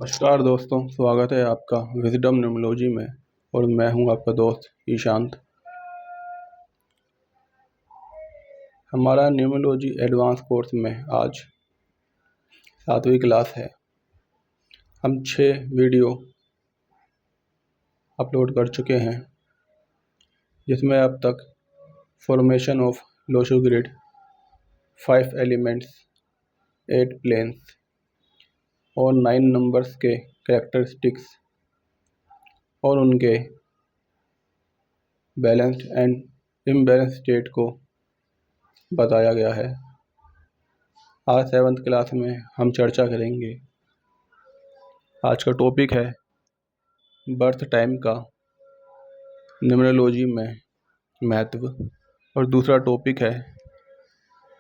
नमस्कार दोस्तों, स्वागत है आपका विजडम न्यूमरोलॉजी में। और मैं हूं आपका दोस्त ईशांत। हमारा न्यूमरोलॉजी एडवांस कोर्स में आज 7वीं क्लास है। हम 6 वीडियो अपलोड कर चुके हैं, जिसमें अब तक formation of Lo Shu grid, 5 elements, 8 planes और 9 नंबर्स के कैरेक्टरिस्टिक्स और उनके बैलेंस्ड एंड इम्बैलेंस स्टेट को बताया गया है। आज 7th क्लास में हम चर्चा करेंगे। आज का टॉपिक है बर्थ टाइम का न्यूमरोलॉजी में महत्व, और दूसरा टॉपिक है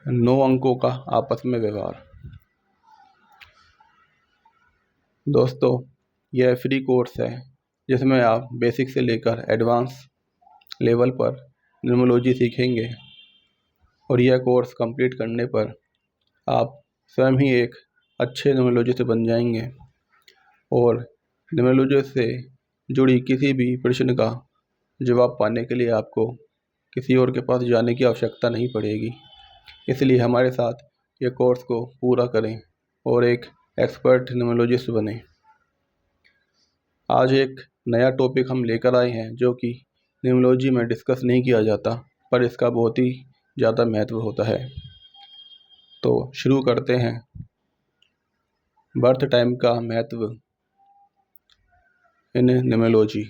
9 अंकों का आपस में व्यवहार। दोस्तों, यह फ्री कोर्स है जिसमें आप बेसिक से लेकर एडवांस लेवल पर न्यूमरोलॉजी सीखेंगे, और यह कोर्स कंप्लीट करने पर आप स्वयं ही एक अच्छे न्यूमरोलॉजिस्ट बन जाएंगे और न्यूमरोलॉजी से जुड़ी किसी भी प्रश्न का जवाब पाने के लिए आपको किसी और के पास जाने की आवश्यकता नहीं पड़ेगी। इसलिए हमारे साथ ये कोर्स को पूरा करें और एक एक्सपर्ट न्यूमरोलॉजिस्ट बने। आज एक नया टॉपिक हम लेकर आए हैं जो कि न्यूमरोलॉजी में डिस्कस नहीं किया जाता, पर इसका बहुत ही ज़्यादा महत्व होता है। तो शुरू करते हैं। बर्थ टाइम का महत्व इन न्यूमरोलॉजी।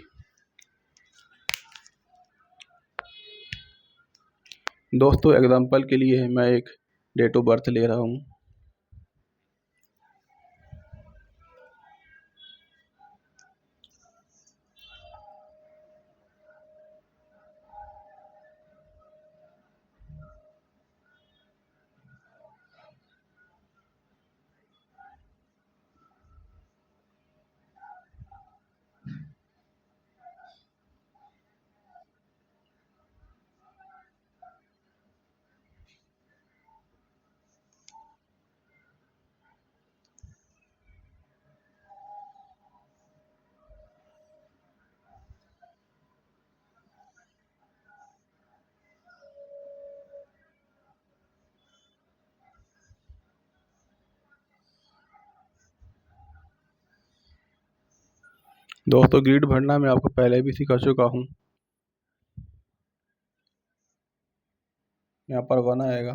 दोस्तों, एग्जांपल के लिए मैं एक डेट ऑफ बर्थ ले रहा हूँ। दोस्तों, ग्रिड भरना मैं आपको पहले भी सिखा चुका हूँ। यहाँ पर 1 आएगा,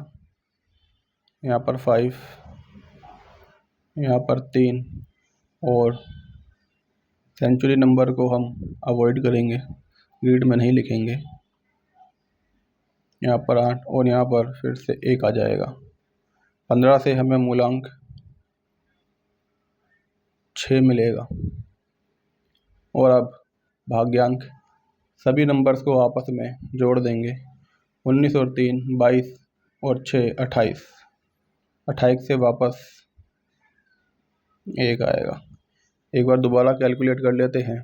यहाँ पर 5, यहाँ पर 3, और सेंचुरी नंबर को हम अवॉइड करेंगे, ग्रिड में नहीं लिखेंगे। यहाँ पर 8 और यहाँ पर फिर से 1 आ जाएगा। 15 से हमें मूलांक 6 मिलेगा। और अब भाग्यांक, सभी नंबर्स को आपस में जोड़ देंगे। 19 और 3 22 और 6 28। 28 से वापस 1 आएगा। एक बार दोबारा कैलकुलेट कर लेते हैं।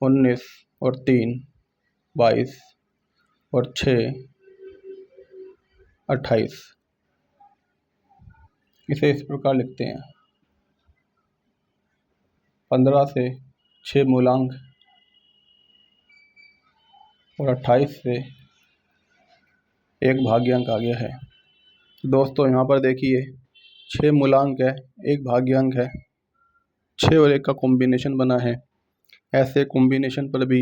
19 और 3 22 और 6 28। इसे इस प्रकार लिखते हैं। 15 से 6 मूलांक और 28 से 1 भाग्यांक आ गया है। दोस्तों, यहाँ पर देखिए 6 मूलांक है, 1 भाग्यांक है, 6 और 1 का कॉम्बिनेशन बना है। ऐसे कॉम्बिनेशन पर भी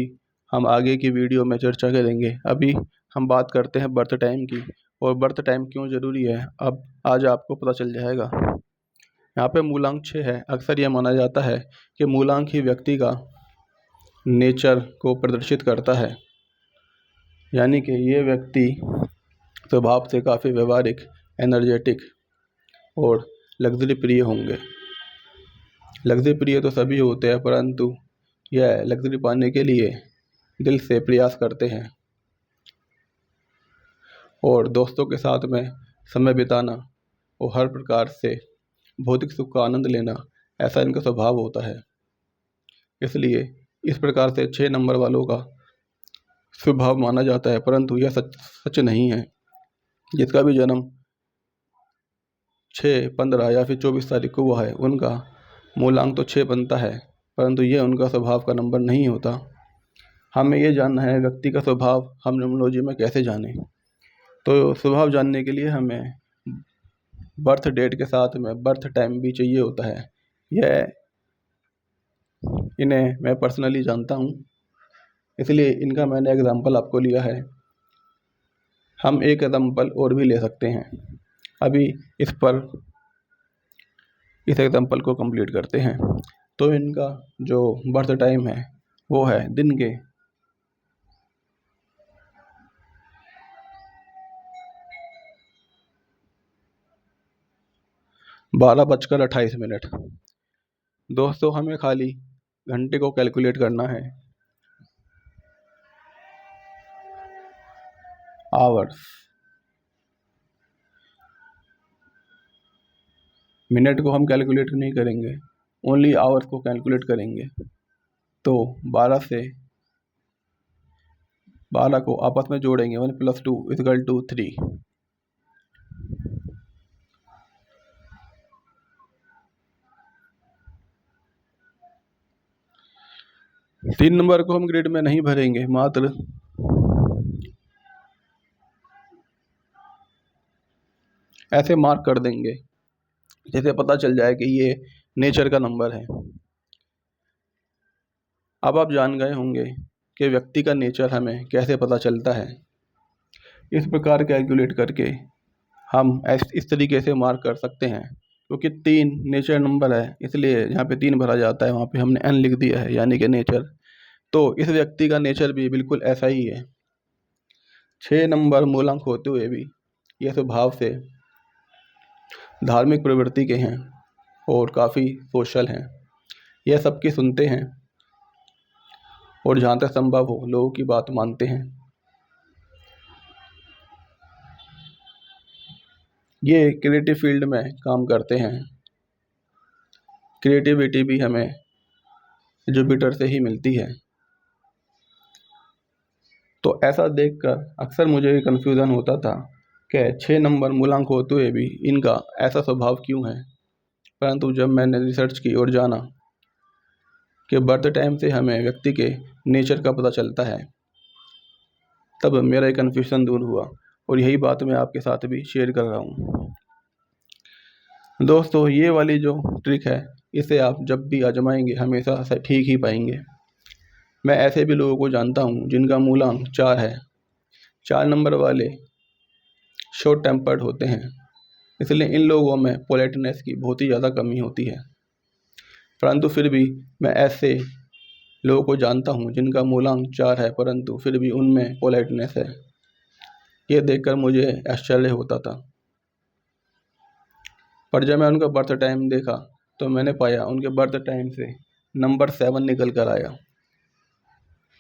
हम आगे की वीडियो में चर्चा करेंगे। अभी हम बात करते हैं बर्थ टाइम की, और बर्थ टाइम क्यों ज़रूरी है अब आज आपको पता चल जाएगा। यहाँ पे मूलांक 6 है। अक्सर यह माना जाता है कि मूलांक ही व्यक्ति का नेचर को प्रदर्शित करता है, यानी कि ये व्यक्ति स्वभाव से काफ़ी व्यवहारिक, एनर्जेटिक और लग्जरी प्रिय होंगे। लग्जरी प्रिय तो सभी होते हैं, परंतु यह लग्जरी पाने के लिए दिल से प्रयास करते हैं, और दोस्तों के साथ में समय बिताना और हर प्रकार से भौतिक सुख का आनंद लेना, ऐसा इनका स्वभाव होता है। इसलिए इस प्रकार से 6 नंबर वालों का स्वभाव माना जाता है, परंतु यह सच नहीं है। जिसका भी जन्म 6, 15 या फिर 24 तारीख को हुआ है, उनका मूलांक तो 6 बनता है, परंतु ये उनका स्वभाव का नंबर नहीं होता। हमें ये जानना है व्यक्ति का स्वभाव हम न्यूमरोलॉजी में कैसे जानें। तो स्वभाव जानने के लिए हमें बर्थ डेट के साथ में बर्थ टाइम भी चाहिए होता है। यह इन्हें मैं पर्सनली जानता हूँ, इसलिए इनका मैंने एग्जाम्पल आपको लिया है। हम एक एग्जाम्पल और भी ले सकते हैं। अभी इस एग्जाम्पल को कंप्लीट करते हैं। तो इनका जो बर्थ टाइम है वो है दिन के 12:28। दोस्तों हमें खाली घंटे को कैलकुलेट करना है। आवर्स, मिनट को हम कैलकुलेट नहीं करेंगे, ओनली आवर्स को कैलकुलेट करेंगे। तो 12 को आपस में जोड़ेंगे, 1 + 2 = 3। 3 नंबर को हम ग्रिड में नहीं भरेंगे, मात्र ऐसे मार्क कर देंगे जैसे पता चल जाए कि ये नेचर का नंबर है। अब आप जान गए होंगे कि व्यक्ति का नेचर हमें कैसे पता चलता है। इस प्रकार कैलकुलेट करके हम इस तरीके से मार्क कर सकते हैं। क्योंकि 3 नेचर नंबर है, इसलिए जहाँ पे 3 भरा जाता है वहाँ पे हमने n लिख दिया है, यानी कि नेचर। तो इस व्यक्ति का नेचर भी बिल्कुल ऐसा ही है। 6 नंबर मूलांक होते हुए भी ये स्वभाव से धार्मिक प्रवृत्ति के हैं और काफ़ी सोशल हैं। यह सबकी सुनते हैं और जहाँ तक संभव हो लोगों की बात मानते हैं। ये क्रिएटिव फील्ड में काम करते हैं। क्रिएटिविटी भी हमें जुपिटर से ही मिलती है। तो ऐसा देखकर अक्सर मुझे कन्फ्यूज़न होता था कि 6 नंबर मूलांक होते हुए भी इनका ऐसा स्वभाव क्यों है। परंतु जब मैंने रिसर्च की और जाना कि बर्थ टाइम से हमें व्यक्ति के नेचर का पता चलता है, तब मेरा ये कन्फ्यूज़न दूर हुआ और यही बात मैं आपके साथ भी शेयर कर रहा हूँ। दोस्तों ये वाली जो ट्रिक है इसे आप जब भी आजमाएंगे हमेशा से ठीक ही पाएंगे। मैं ऐसे भी लोगों को जानता हूँ जिनका मूलांक 4 है। 4 नंबर वाले शॉर्ट टेम्पर्ड होते हैं, इसलिए इन लोगों में पोलाइटनेस की बहुत ही ज़्यादा कमी होती है। परंतु फिर भी मैं ऐसे लोगों को जानता हूँ जिनका मूलांक 4 है, परंतु फिर भी उनमें पोलाइटनेस है। ये देखकर मुझे आश्चर्य होता था। पर जब मैं उनका बर्थ टाइम देखा तो मैंने पाया उनके बर्थ टाइम से नंबर 7 निकल कर आया।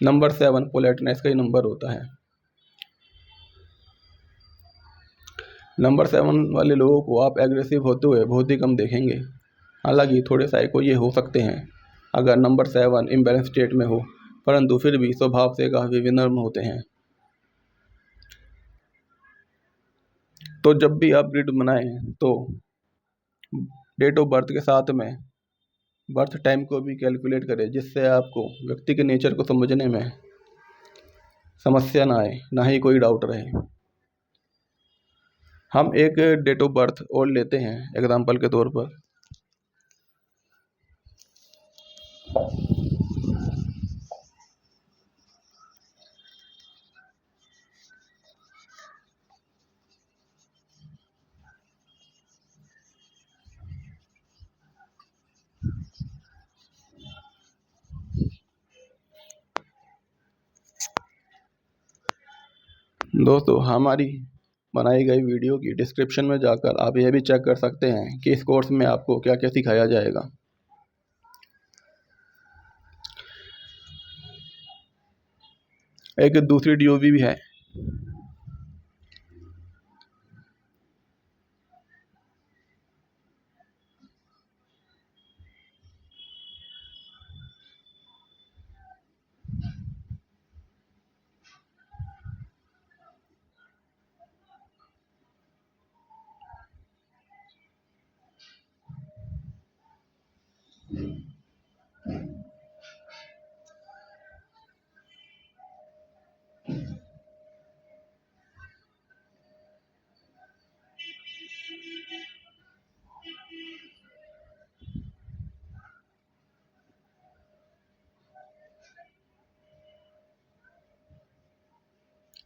नंबर 7 पोलाइटनेस का ही नंबर होता है। नंबर 7 वाले लोगों को आप एग्रेसिव होते हुए बहुत ही कम देखेंगे। हालांकि थोड़े साइको ये हो सकते हैं अगर नंबर 7 इम्बैलेंस स्टेट में हो, परंतु फिर भी स्वभाव से काफ़ी विनम्र होते हैं। तो जब भी आप ग्रिड बनाएं तो डेट ऑफ बर्थ के साथ में बर्थ टाइम को भी कैलकुलेट करें, जिससे आपको व्यक्ति के नेचर को समझने में समस्या ना आए, ना ही कोई डाउट रहे। हम एक डेट ऑफ बर्थ और लेते हैं एग्जाम्पल के तौर पर। दोस्तों हमारी बनाई गई वीडियो की डिस्क्रिप्शन में जाकर आप यह भी चेक कर सकते हैं कि इस कोर्स में आपको क्या क्या सिखाया जाएगा। एक दूसरी डीओवी भी है।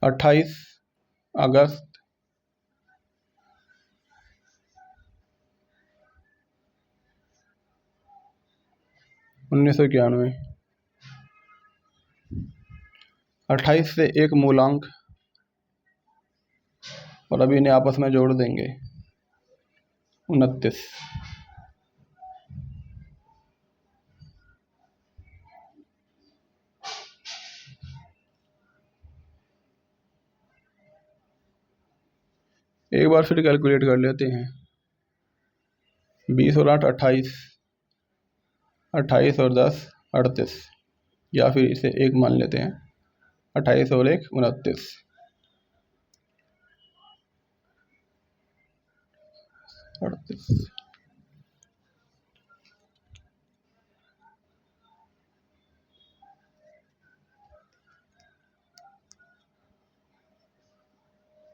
28 अगस्त 1991। 28 से एक मूलांक और अभी इन्हें आपस में जोड़ देंगे 29। एक बार फिर कैलकुलेट कर लेते हैं। 20 और 8 28, 28 और 10 38, या फिर इसे एक मान लेते हैं। 28 और 1 29। 38।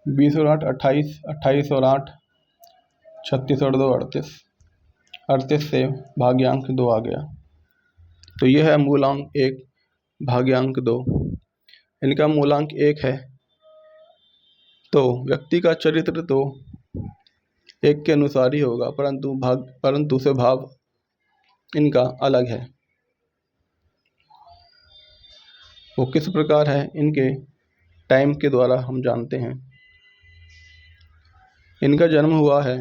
20 और 8 28, 28 और 8 36 और 2 38। 38 से भाग्यांक 2 आ गया, तो यह है मूलांक 1 भाग्यांक 2। इनका मूलांक 1 है, तो व्यक्ति का चरित्र तो 1 के अनुसार ही होगा, परंतु स्वभाव इनका अलग है। वो किस प्रकार है, इनके टाइम के द्वारा हम जानते हैं। इनका जन्म हुआ है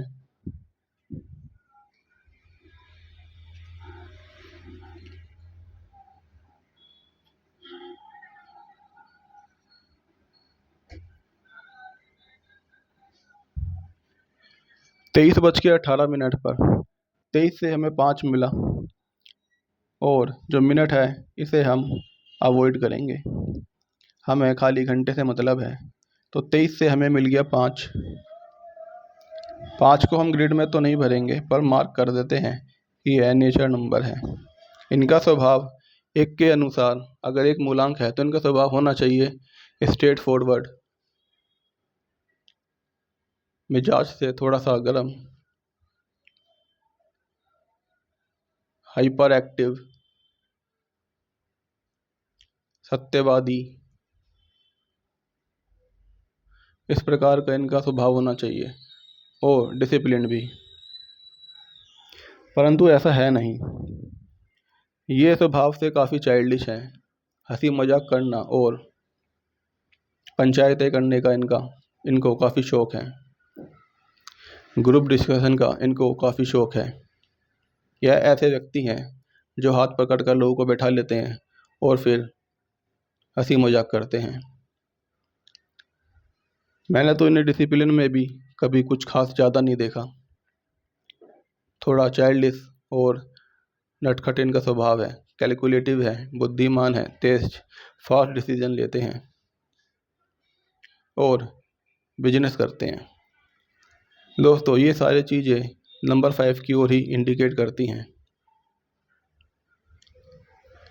23:18 पर। 23 से हमें 5 मिला, और जो मिनट है इसे हम अवॉइड करेंगे, हमें खाली घंटे से मतलब है। तो 23 से हमें मिल गया 5। 5 को हम ग्रिड में तो नहीं भरेंगे, पर मार्क कर देते हैं कि यह नेचर नंबर है। इनका स्वभाव 1 के अनुसार, अगर एक मूलांक है तो इनका स्वभाव होना चाहिए स्ट्रेट फॉरवर्ड, मिजाज से थोड़ा सा गर्म, हाइपर एक्टिव, सत्यवादी, इस प्रकार का इनका स्वभाव होना चाहिए, और डिसिप्लिन भी। परंतु ऐसा है नहीं, ये स्वभाव से काफ़ी चाइल्डिश है। हंसी मजाक करना और पंचायतें करने का इनको काफ़ी शौक है। ग्रुप डिस्कशन का इनको काफ़ी शौक है। यह ऐसे व्यक्ति हैं जो हाथ पकड़ कर लोगों को बैठा लेते हैं और फिर हंसी मजाक करते हैं। मैंने तो इन्हें डिसिप्लिन में भी कभी कुछ खास ज़्यादा नहीं देखा। थोड़ा चाइल्डिश और नटखट इनका स्वभाव है, कैलकुलेटिव है, बुद्धिमान है, तेज, फास्ट डिसीजन लेते हैं और बिजनेस करते हैं। दोस्तों, ये सारी चीज़ें नंबर 5 की ओर ही इंडिकेट करती हैं।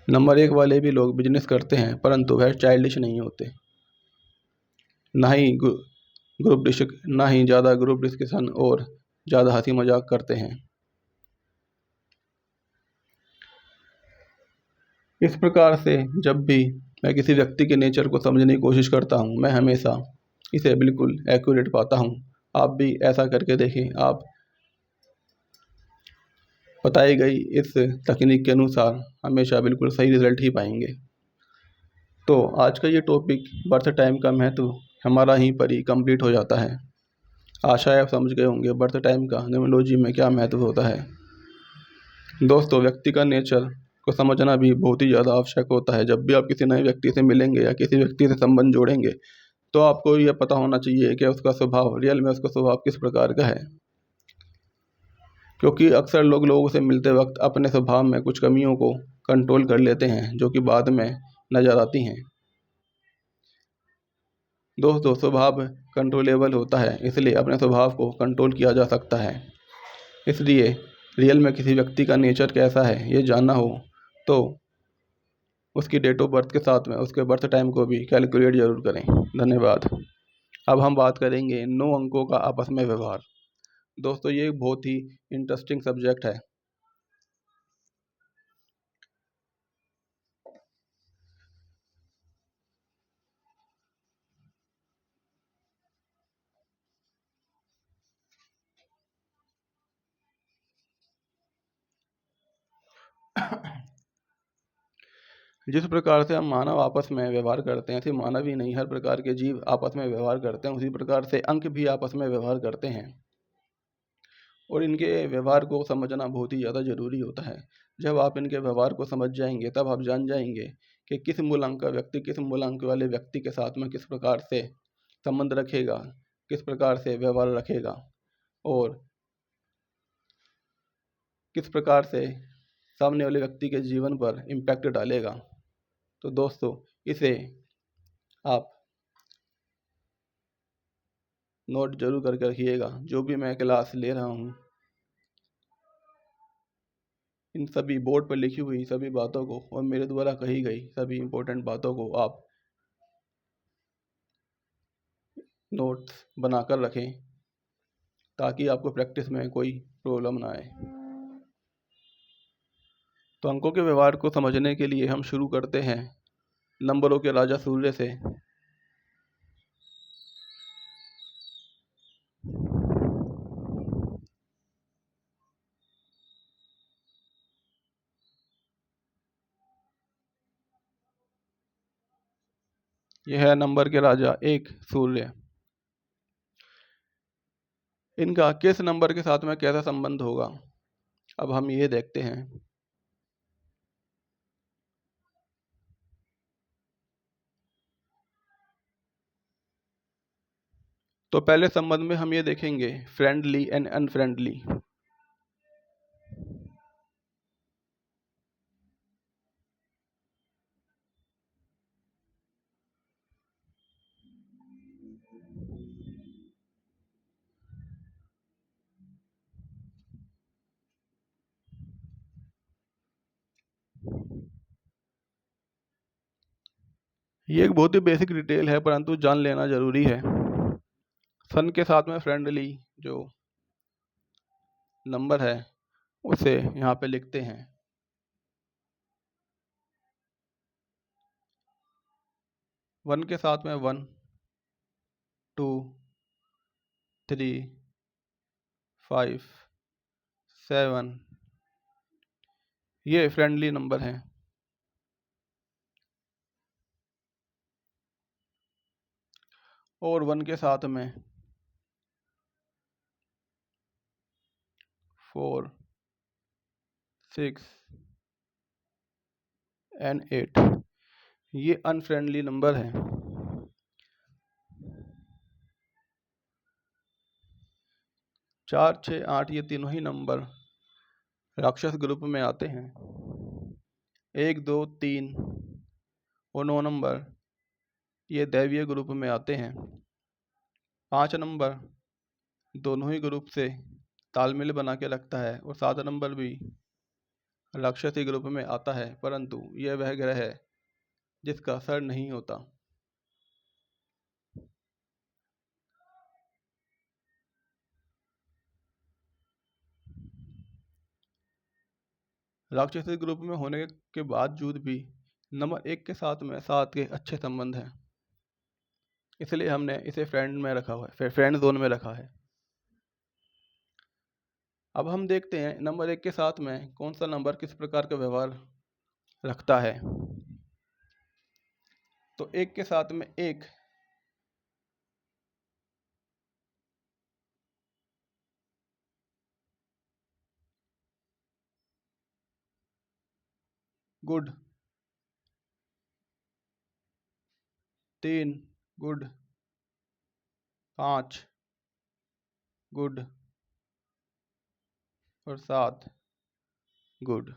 नंबर 1 वाले भी लोग बिजनेस करते हैं, परंतु वह चाइल्डिश नहीं होते, ना ही ज़्यादा ग्रुप डिस्कशन और ज़्यादा हंसी मजाक करते हैं। इस प्रकार से जब भी मैं किसी व्यक्ति के नेचर को समझने की कोशिश करता हूँ, मैं हमेशा इसे बिल्कुल एक्यूरेट पाता हूँ। आप भी ऐसा करके देखें, आप बताई गई इस तकनीक के अनुसार हमेशा बिल्कुल सही रिजल्ट ही पाएंगे। तो आज का ये टॉपिक बर्थ टाइम का महत्व हमारा यहीं पर ही कंप्लीट हो जाता है। आशा है आप समझ गए होंगे बर्थ टाइम का न्यूमरोलॉजी में क्या महत्व होता है। दोस्तों, व्यक्ति का नेचर को समझना भी बहुत ही ज़्यादा आवश्यक होता है। जब भी आप किसी नए व्यक्ति से मिलेंगे या किसी व्यक्ति से संबंध जोड़ेंगे, तो आपको यह पता होना चाहिए कि उसका स्वभाव, रियल में उसका स्वभाव किस प्रकार का है। क्योंकि अक्सर लोगों से मिलते वक्त अपने स्वभाव में कुछ कमियों को कंट्रोल कर लेते हैं, जो कि बाद में नज़र आती हैं। दोस्तों, स्वभाव कंट्रोलेबल होता है, इसलिए अपने स्वभाव को कंट्रोल किया जा सकता है। इसलिए रियल में किसी व्यक्ति का नेचर कैसा है ये जानना हो तो उसकी डेट ऑफ बर्थ के साथ में उसके बर्थ टाइम को भी कैलकुलेट जरूर करें। धन्यवाद। अब हम बात करेंगे 9 अंकों का आपस में व्यवहार। दोस्तों, ये एक बहुत ही इंटरेस्टिंग सब्जेक्ट है। जिस प्रकार से हम मानव आपस में व्यवहार करते हैं, सिर्फ मानव ही नहीं, हर प्रकार के जीव आपस में व्यवहार करते हैं, उसी प्रकार से अंक भी आपस में व्यवहार करते हैं। और इनके व्यवहार को समझना बहुत ही ज़्यादा ज़रूरी होता है। जब आप इनके व्यवहार को समझ जाएंगे तब आप जान जाएंगे कि किस मूलांक का व्यक्ति किस मूलांक वाले व्यक्ति के साथ में किस प्रकार से संबंध रखेगा, किस प्रकार से व्यवहार रखेगा और किस प्रकार से सामने वाले व्यक्ति के जीवन पर इम्पैक्ट डालेगा। तो दोस्तों, इसे आप नोट जरूर करके रखिएगा। जो भी मैं क्लास ले रहा हूँ, इन सभी बोर्ड पर लिखी हुई सभी बातों को और मेरे द्वारा कही गई सभी इम्पोर्टेंट बातों को आप नोट्स बनाकर रखें ताकि आपको प्रैक्टिस में कोई प्रॉब्लम ना आए। तो अंकों के व्यवहार को समझने के लिए हम शुरू करते हैं नंबरों के राजा सूर्य से। यह है नंबर के राजा 1 सूर्य। इनका किस नंबर के साथ में कैसा संबंध होगा, अब हम ये देखते हैं। तो पहले संबंध में हम ये देखेंगे फ्रेंडली एंड अनफ्रेंडली। ये एक बहुत ही बेसिक डिटेल है परंतु जान लेना जरूरी है। सन के साथ में फ्रेंडली जो नंबर है उसे यहाँ पे लिखते हैं 1 के साथ में 1 2 3 5 7, ये फ्रेंडली नंबर हैं। और 1 के साथ में 4 6 एंड 8, ये अनफ्रेंडली नंबर हैं। 4 6 8 ये तीनों ही नंबर राक्षस ग्रुप में आते हैं। 1 2 3 और 9 नंबर ये दैवीय ग्रुप में आते हैं। 5 नंबर दोनों ही ग्रुप से तालमेल बना के रखता है और 7 नंबर भी राक्षसी ग्रुप में आता है, परंतु यह वह ग्रह है जिसका सर नहीं होता। राक्षसी ग्रुप में होने के बावजूद भी नंबर 1 के साथ में 7 के अच्छे संबंध हैं, इसलिए हमने इसे फ्रेंड में रखा हुआ है, फ्रेंड जोन में रखा है। अब हम देखते हैं नंबर 1 के साथ में कौन सा नंबर किस प्रकार का व्यवहार रखता है। तो 1 के साथ में 1 गुड, 3 गुड, 5 गुड और 7 गुड।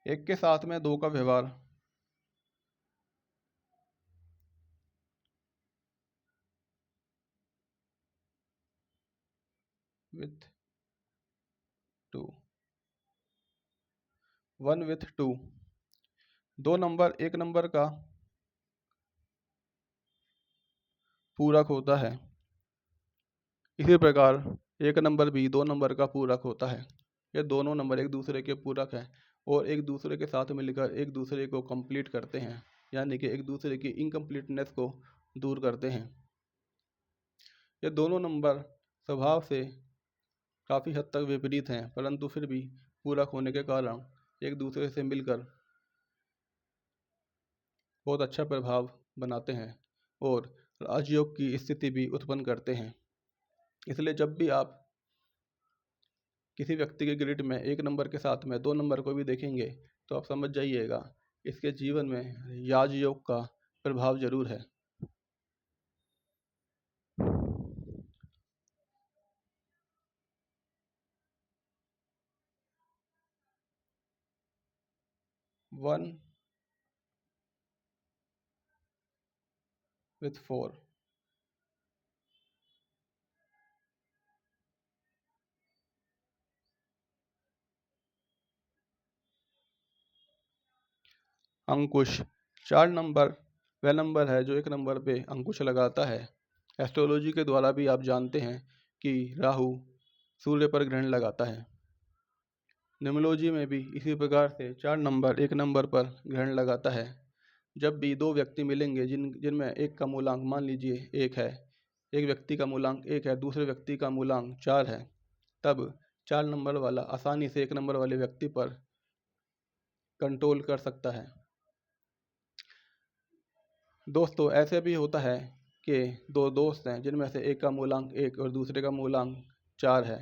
1 के साथ में 2 का व्यवहार विथ 2, 1 विथ 2, 2 नंबर 1 नंबर का पूरक होता है। इसी प्रकार 1 नंबर भी 2 नंबर का पूरक होता है। ये दोनों नंबर एक दूसरे के पूरक हैं और एक दूसरे के साथ मिलकर एक दूसरे को कंप्लीट करते हैं, यानी कि एक दूसरे की इनकम्प्लीटनेस को दूर करते हैं। ये दोनों नंबर स्वभाव से काफ़ी हद तक विपरीत हैं, परंतु फिर भी पूरक होने के कारण एक दूसरे से मिलकर बहुत अच्छा प्रभाव बनाते हैं और राजयोग की स्थिति भी उत्पन्न करते हैं। इसलिए जब भी आप किसी व्यक्ति के ग्रिड में एक नंबर के साथ में 2 नंबर को भी देखेंगे तो आप समझ जाइएगा इसके जीवन में राजयोग का प्रभाव जरूर है। One with 4, Ankush. 4 नंबर वह नंबर है जो एक नंबर पे अंकुश लगाता है। एस्ट्रोलॉजी के द्वारा भी आप जानते हैं कि राहु सूर्य पर ग्रहण लगाता है। न्यूमरोलॉजी में भी इसी प्रकार से 4 नंबर एक नंबर पर ग्रहण लगाता है। जब भी 2 व्यक्ति मिलेंगे जिनमें एक का मूलांक मान लीजिए 1 है, एक व्यक्ति का मूलांक 1 है, दूसरे व्यक्ति का मूलांक 4 है, तब 4 नंबर वाला आसानी से 1 नंबर वाले व्यक्ति पर कंट्रोल कर सकता है। दोस्तों ऐसे भी होता है कि 2 दोस्त हैं जिनमें से एक का मूलांक 1 और दूसरे का मूलांक 4 है।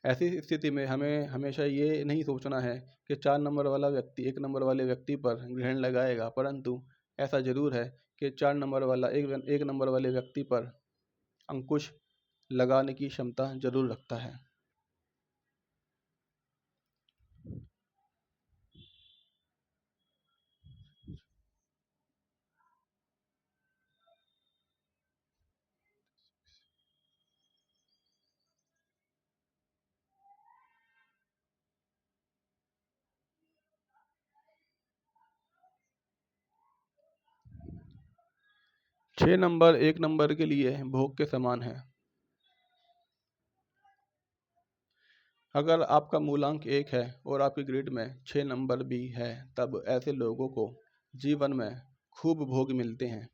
ऐसी स्थिति में हमें हमेशा ये नहीं सोचना है कि 4 नंबर वाला व्यक्ति 1 नंबर वाले व्यक्ति पर ग्रहण लगाएगा, परंतु ऐसा ज़रूर है कि 4 नंबर वाला एक नंबर वाले व्यक्ति पर अंकुश लगाने की क्षमता जरूर रखता है। छः नंबर एक नंबर के लिए भोग के समान है। अगर आपका मूलांक 1 है और आपकी ग्रिड में 6 नंबर भी है, तब ऐसे लोगों को जीवन में खूब भोग मिलते हैं,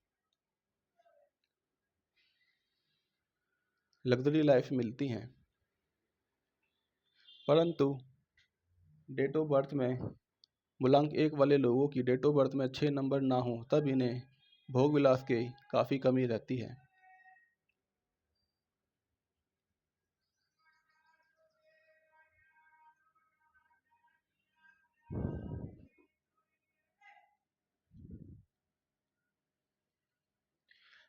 लग्जरी लाइफ मिलती हैं। परंतु डेट ऑफ बर्थ में मूलांक 1 वाले लोगों की डेट ऑफ बर्थ में 6 नंबर ना हो, तब इन्हें भोग विलास की काफ़ी कमी रहती है।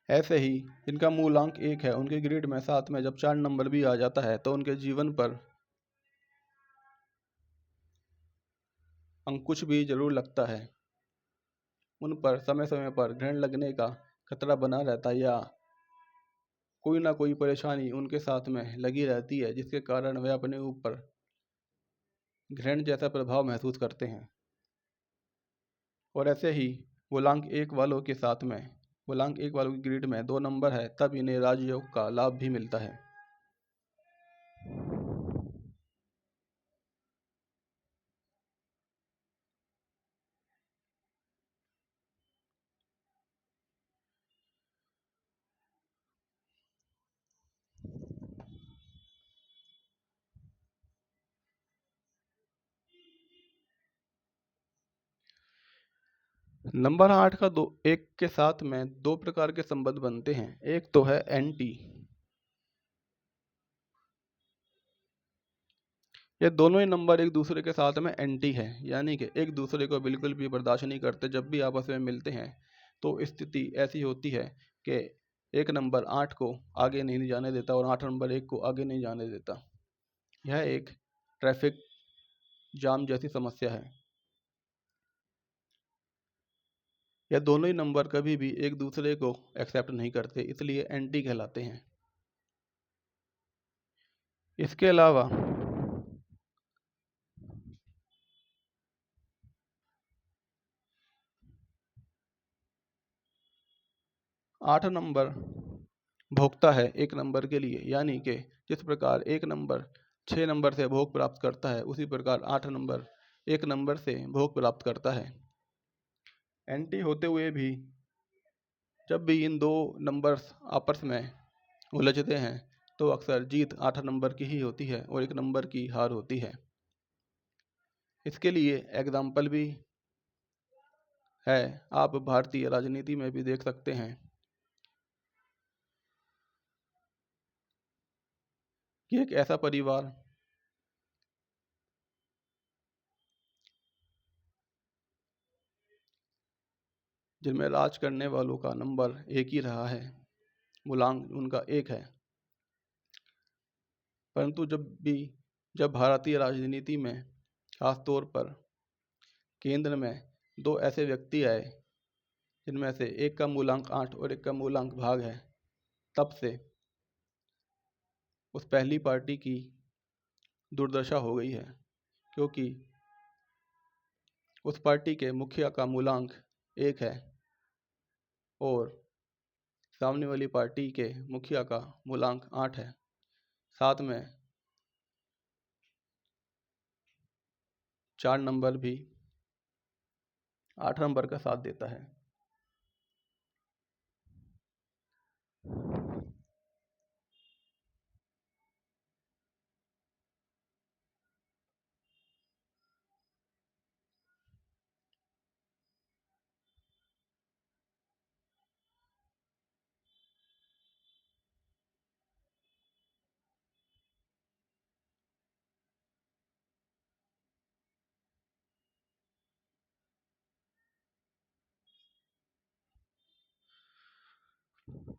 ऐसे ही जिनका मूलांक 1 है उनके ग्रिड में साथ में जब 4 नंबर भी आ जाता है तो उनके जीवन पर अंकुश भी जरूर लगता है। उन पर समय समय पर ग्रहण लगने का खतरा बना रहता है या कोई ना कोई परेशानी उनके साथ में लगी रहती है, जिसके कारण वे अपने ऊपर ग्रहण जैसा प्रभाव महसूस करते हैं। और ऐसे ही मूलांक एक वालों की ग्रिड में 2 नंबर है, तब इन्हें राजयोग का लाभ भी मिलता है। नंबर 8 का एक के साथ में 2 प्रकार के संबंध बनते हैं। एक तो है एंटी। ये दोनों ही नंबर एक दूसरे के साथ में एंटी है, यानी कि एक दूसरे को बिल्कुल भी बर्दाश्त नहीं करते। जब भी आपस में मिलते हैं तो स्थिति ऐसी होती है कि एक नंबर 8 को आगे नहीं जाने देता और 8 नंबर 1 को आगे नहीं जाने देता। यह एक ट्रैफिक जाम जैसी समस्या है। यह दोनों ही नंबर कभी भी एक दूसरे को एक्सेप्ट नहीं करते, इसलिए एंटी कहलाते हैं। इसके अलावा 8 नंबर भोगता है 1 नंबर के लिए, यानी कि जिस प्रकार 1 नंबर 6 नंबर से भोग प्राप्त करता है, उसी प्रकार 8 नंबर 1 नंबर से भोग प्राप्त करता है। एंटी होते हुए भी जब भी इन दो नंबर्स आपस में उलझते हैं तो अक्सर जीत 8 नंबर की ही होती है और 1 नंबर की हार होती है। इसके लिए एग्जाम्पल भी है, आप भारतीय राजनीति में भी देख सकते हैं कि एक ऐसा परिवार जिनमें राज करने वालों का नंबर एक ही रहा है, मूलांक उनका 1 है, परंतु जब भारतीय राजनीति में खास तौर पर केंद्र में 2 ऐसे व्यक्ति आए जिनमें से एक का मूलांक 8 और एक का मूलांक भाग है, तब से उस पहली पार्टी की दुर्दशा हो गई है, क्योंकि उस पार्टी के मुखिया का मूलांक 1 है और सामने वाली पार्टी के मुखिया का मूलांक 8 है। साथ में 4 नंबर भी 8 नंबर का साथ देता है।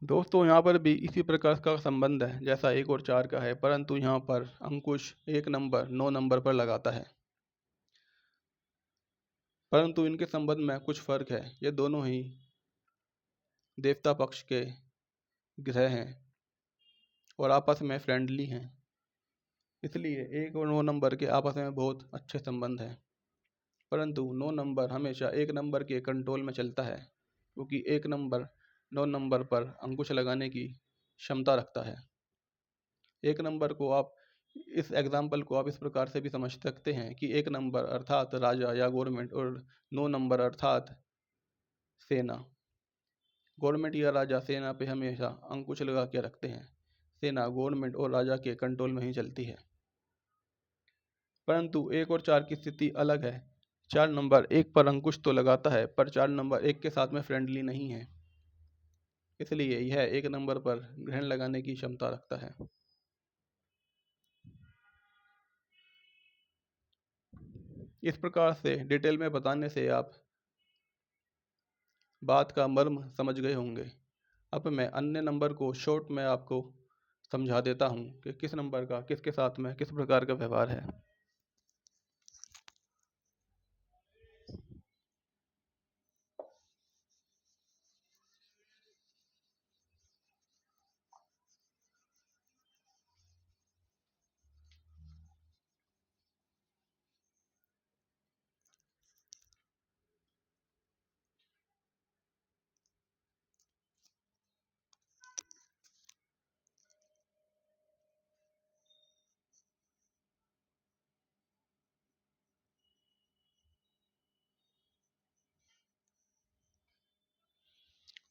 दोस्तों यहाँ पर भी इसी प्रकार का संबंध है जैसा 1 और 4 का है, परंतु यहाँ पर अंकुश 1 नंबर 9 नंबर पर लगाता है, परंतु इनके संबंध में कुछ फर्क है। ये दोनों ही देवता पक्ष के ग्रह हैं और आपस में फ्रेंडली हैं, इसलिए 1 और 9 नंबर के आपस में बहुत अच्छे संबंध हैं। परंतु 9 नंबर हमेशा 1 नंबर के कंट्रोल में चलता है, क्योंकि 1 नंबर 9 नंबर पर अंकुश लगाने की क्षमता रखता है। 1 नंबर को आप इस एग्जाम्पल को आप इस प्रकार से भी समझ सकते हैं कि 1 नंबर अर्थात राजा या गवर्नमेंट और 9 नंबर अर्थात सेना। गवर्नमेंट या राजा सेना पे हमेशा अंकुश लगा के रखते हैं। सेना गवर्नमेंट और राजा के कंट्रोल में ही चलती है। परंतु 1 और 4 की स्थिति अलग है। 4 नंबर 1 पर अंकुश तो लगाता है, पर 4 नंबर 1 के साथ में फ्रेंडली नहीं है, इसलिए यह 1 नंबर पर ग्रहण लगाने की क्षमता रखता है। इस प्रकार से डिटेल में बताने से आप बात का मर्म समझ गए होंगे। अब मैं अन्य नंबर को शॉर्ट में आपको समझा देता हूँ कि किस नंबर का किसके साथ में किस प्रकार का व्यवहार है।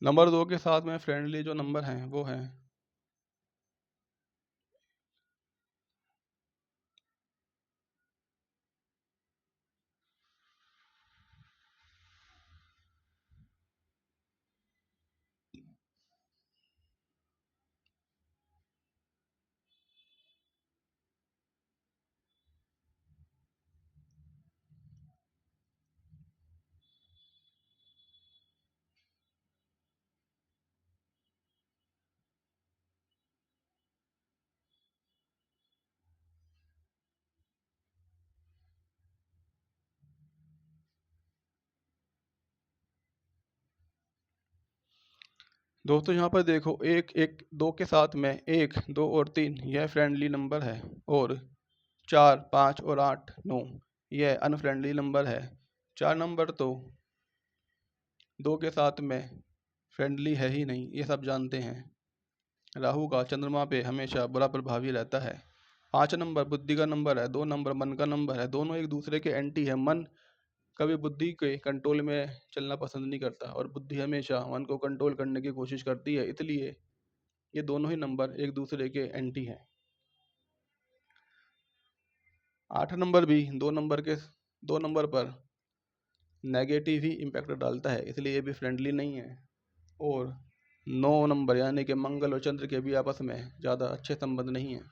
नंबर 2 के साथ में फ्रेंडली जो नंबर हैं वो हैं दोस्तों। यहाँ पर देखो 1 1 2 के साथ में 1 2 और 3 यह फ्रेंडली नंबर है, और 4 5 और 8 9 यह अनफ्रेंडली नंबर है। 4 नंबर तो 2 के साथ में फ्रेंडली है ही नहीं, ये सब जानते हैं। राहु का चंद्रमा पे हमेशा बुरा प्रभावी रहता है। 5 नंबर बुद्धि का नंबर है, 2 नंबर मन का नंबर है, दोनों एक दूसरे के एंटी है। मन कभी बुद्धि के कंट्रोल में चलना पसंद नहीं करता और बुद्धि हमेशा मन को कंट्रोल करने की कोशिश करती है, इसलिए ये दोनों ही नंबर एक दूसरे के एंटी हैं। 8 नंबर भी 2 नंबर पर नेगेटिव ही इम्पैक्ट डालता है, इसलिए ये भी फ्रेंडली नहीं है। और 9 नंबर यानी कि मंगल और चंद्र के भी आपस में ज़्यादा अच्छे संबंध नहीं हैं।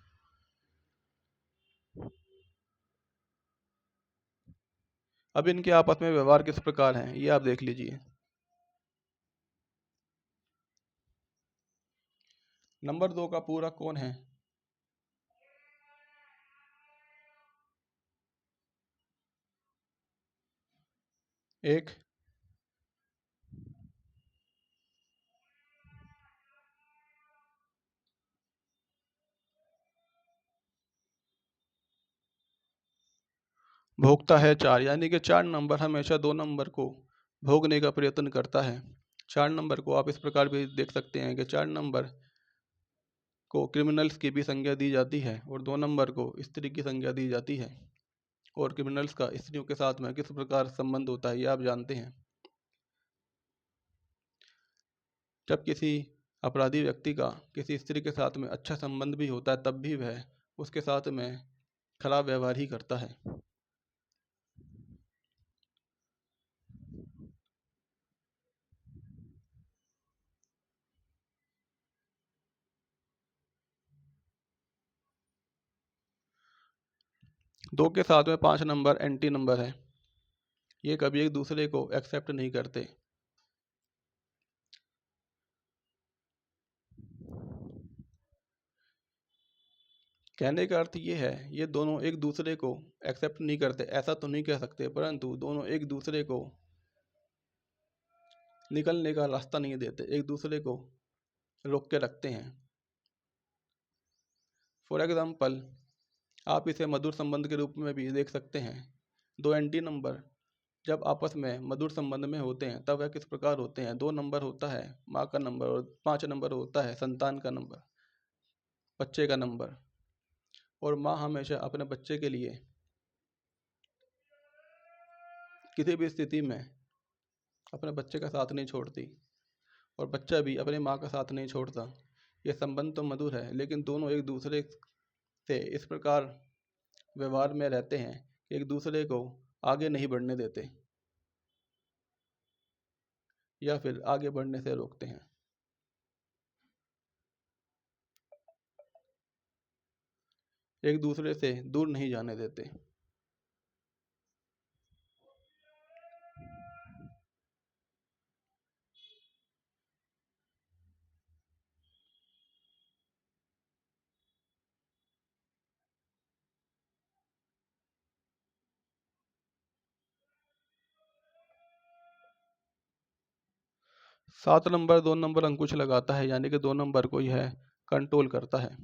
अब इनके आपस में व्यवहार किस प्रकार हैं ये आप देख लीजिए। नंबर 2 का पूरक कौन है? एक भोगता है 4, यानी कि 4 नंबर हमेशा 2 नंबर को भोगने का प्रयत्न करता है। 4 नंबर को आप इस प्रकार भी देख सकते हैं कि 4 नंबर को क्रिमिनल्स की भी संज्ञा दी जाती है और 2 नंबर को स्त्री की संज्ञा दी जाती है। और क्रिमिनल्स का स्त्रियों के साथ में किस प्रकार संबंध होता है ये आप जानते हैं। जब किसी अपराधी व्यक्ति का किसी स्त्री के साथ में अच्छा संबंध भी होता है, तब भी वह उसके साथ में खराब व्यवहार ही करता है। दो के साथ में 5 नंबर एंटी नंबर है, ये कभी एक दूसरे को एक्सेप्ट नहीं करते। कहने का अर्थ ये है, ये दोनों एक दूसरे को एक्सेप्ट नहीं करते ऐसा तो नहीं कह सकते, परंतु दोनों एक दूसरे को निकलने का रास्ता नहीं देते, एक दूसरे को रोक के रखते हैं। फॉर एग्जाम्पल आप इसे मधुर संबंध के रूप में भी देख सकते हैं। दो एंटी नंबर जब आपस में मधुर संबंध में होते हैं तब वह किस प्रकार होते हैं? 2 नंबर होता है माँ का नंबर और 5 नंबर होता है संतान का नंबर, बच्चे का नंबर। और माँ हमेशा अपने बच्चे के लिए किसी भी स्थिति में अपने बच्चे का साथ नहीं छोड़ती और बच्चा भी अपनी माँ का साथ नहीं छोड़ता। ये संबंध तो मधुर है, लेकिन दोनों एक दूसरे से इस प्रकार व्यवहार में रहते हैं कि एक दूसरे को आगे नहीं बढ़ने देते या फिर आगे बढ़ने से रोकते हैं, एक दूसरे से दूर नहीं जाने देते। 7 नंबर 2 नंबर अंकुश लगाता है, यानी कि 2 नंबर को यह कंट्रोल करता है।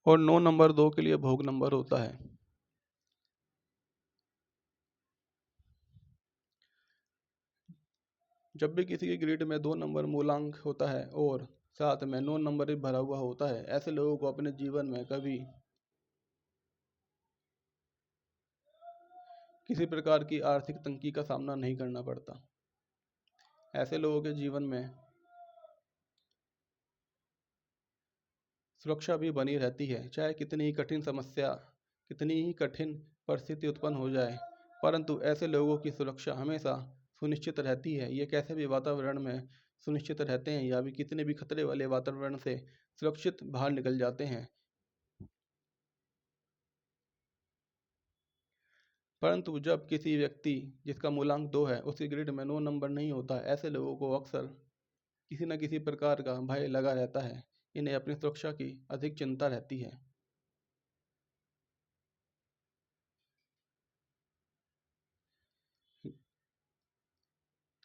और 9 नंबर 2 के लिए भोग नंबर होता है। जब भी किसी की ग्रिड में 2 नंबर मूलांक होता है और साथ में 9 नंबर भी भरा हुआ होता है, ऐसे लोगों को अपने जीवन में कभी किसी प्रकार की आर्थिक तंगी का सामना नहीं करना पड़ता। ऐसे लोगों के जीवन में सुरक्षा भी बनी रहती है, चाहे कितनी ही कठिन समस्या, कितनी ही कठिन परिस्थिति उत्पन्न हो जाए, परंतु ऐसे लोगों की सुरक्षा हमेशा सुनिश्चित रहती है। ये कैसे भी वातावरण में सुनिश्चित रहते हैं या भी कितने भी खतरे वाले वातावरण से सुरक्षित बाहर निकल जाते हैं। परंतु जब किसी व्यक्ति जिसका मूलांक 2 है उसकी ग्रिड में 9 नंबर नहीं होता, ऐसे लोगों को अक्सर किसी न किसी प्रकार का भय लगा रहता है, इन्हें अपनी सुरक्षा की अधिक चिंता रहती है।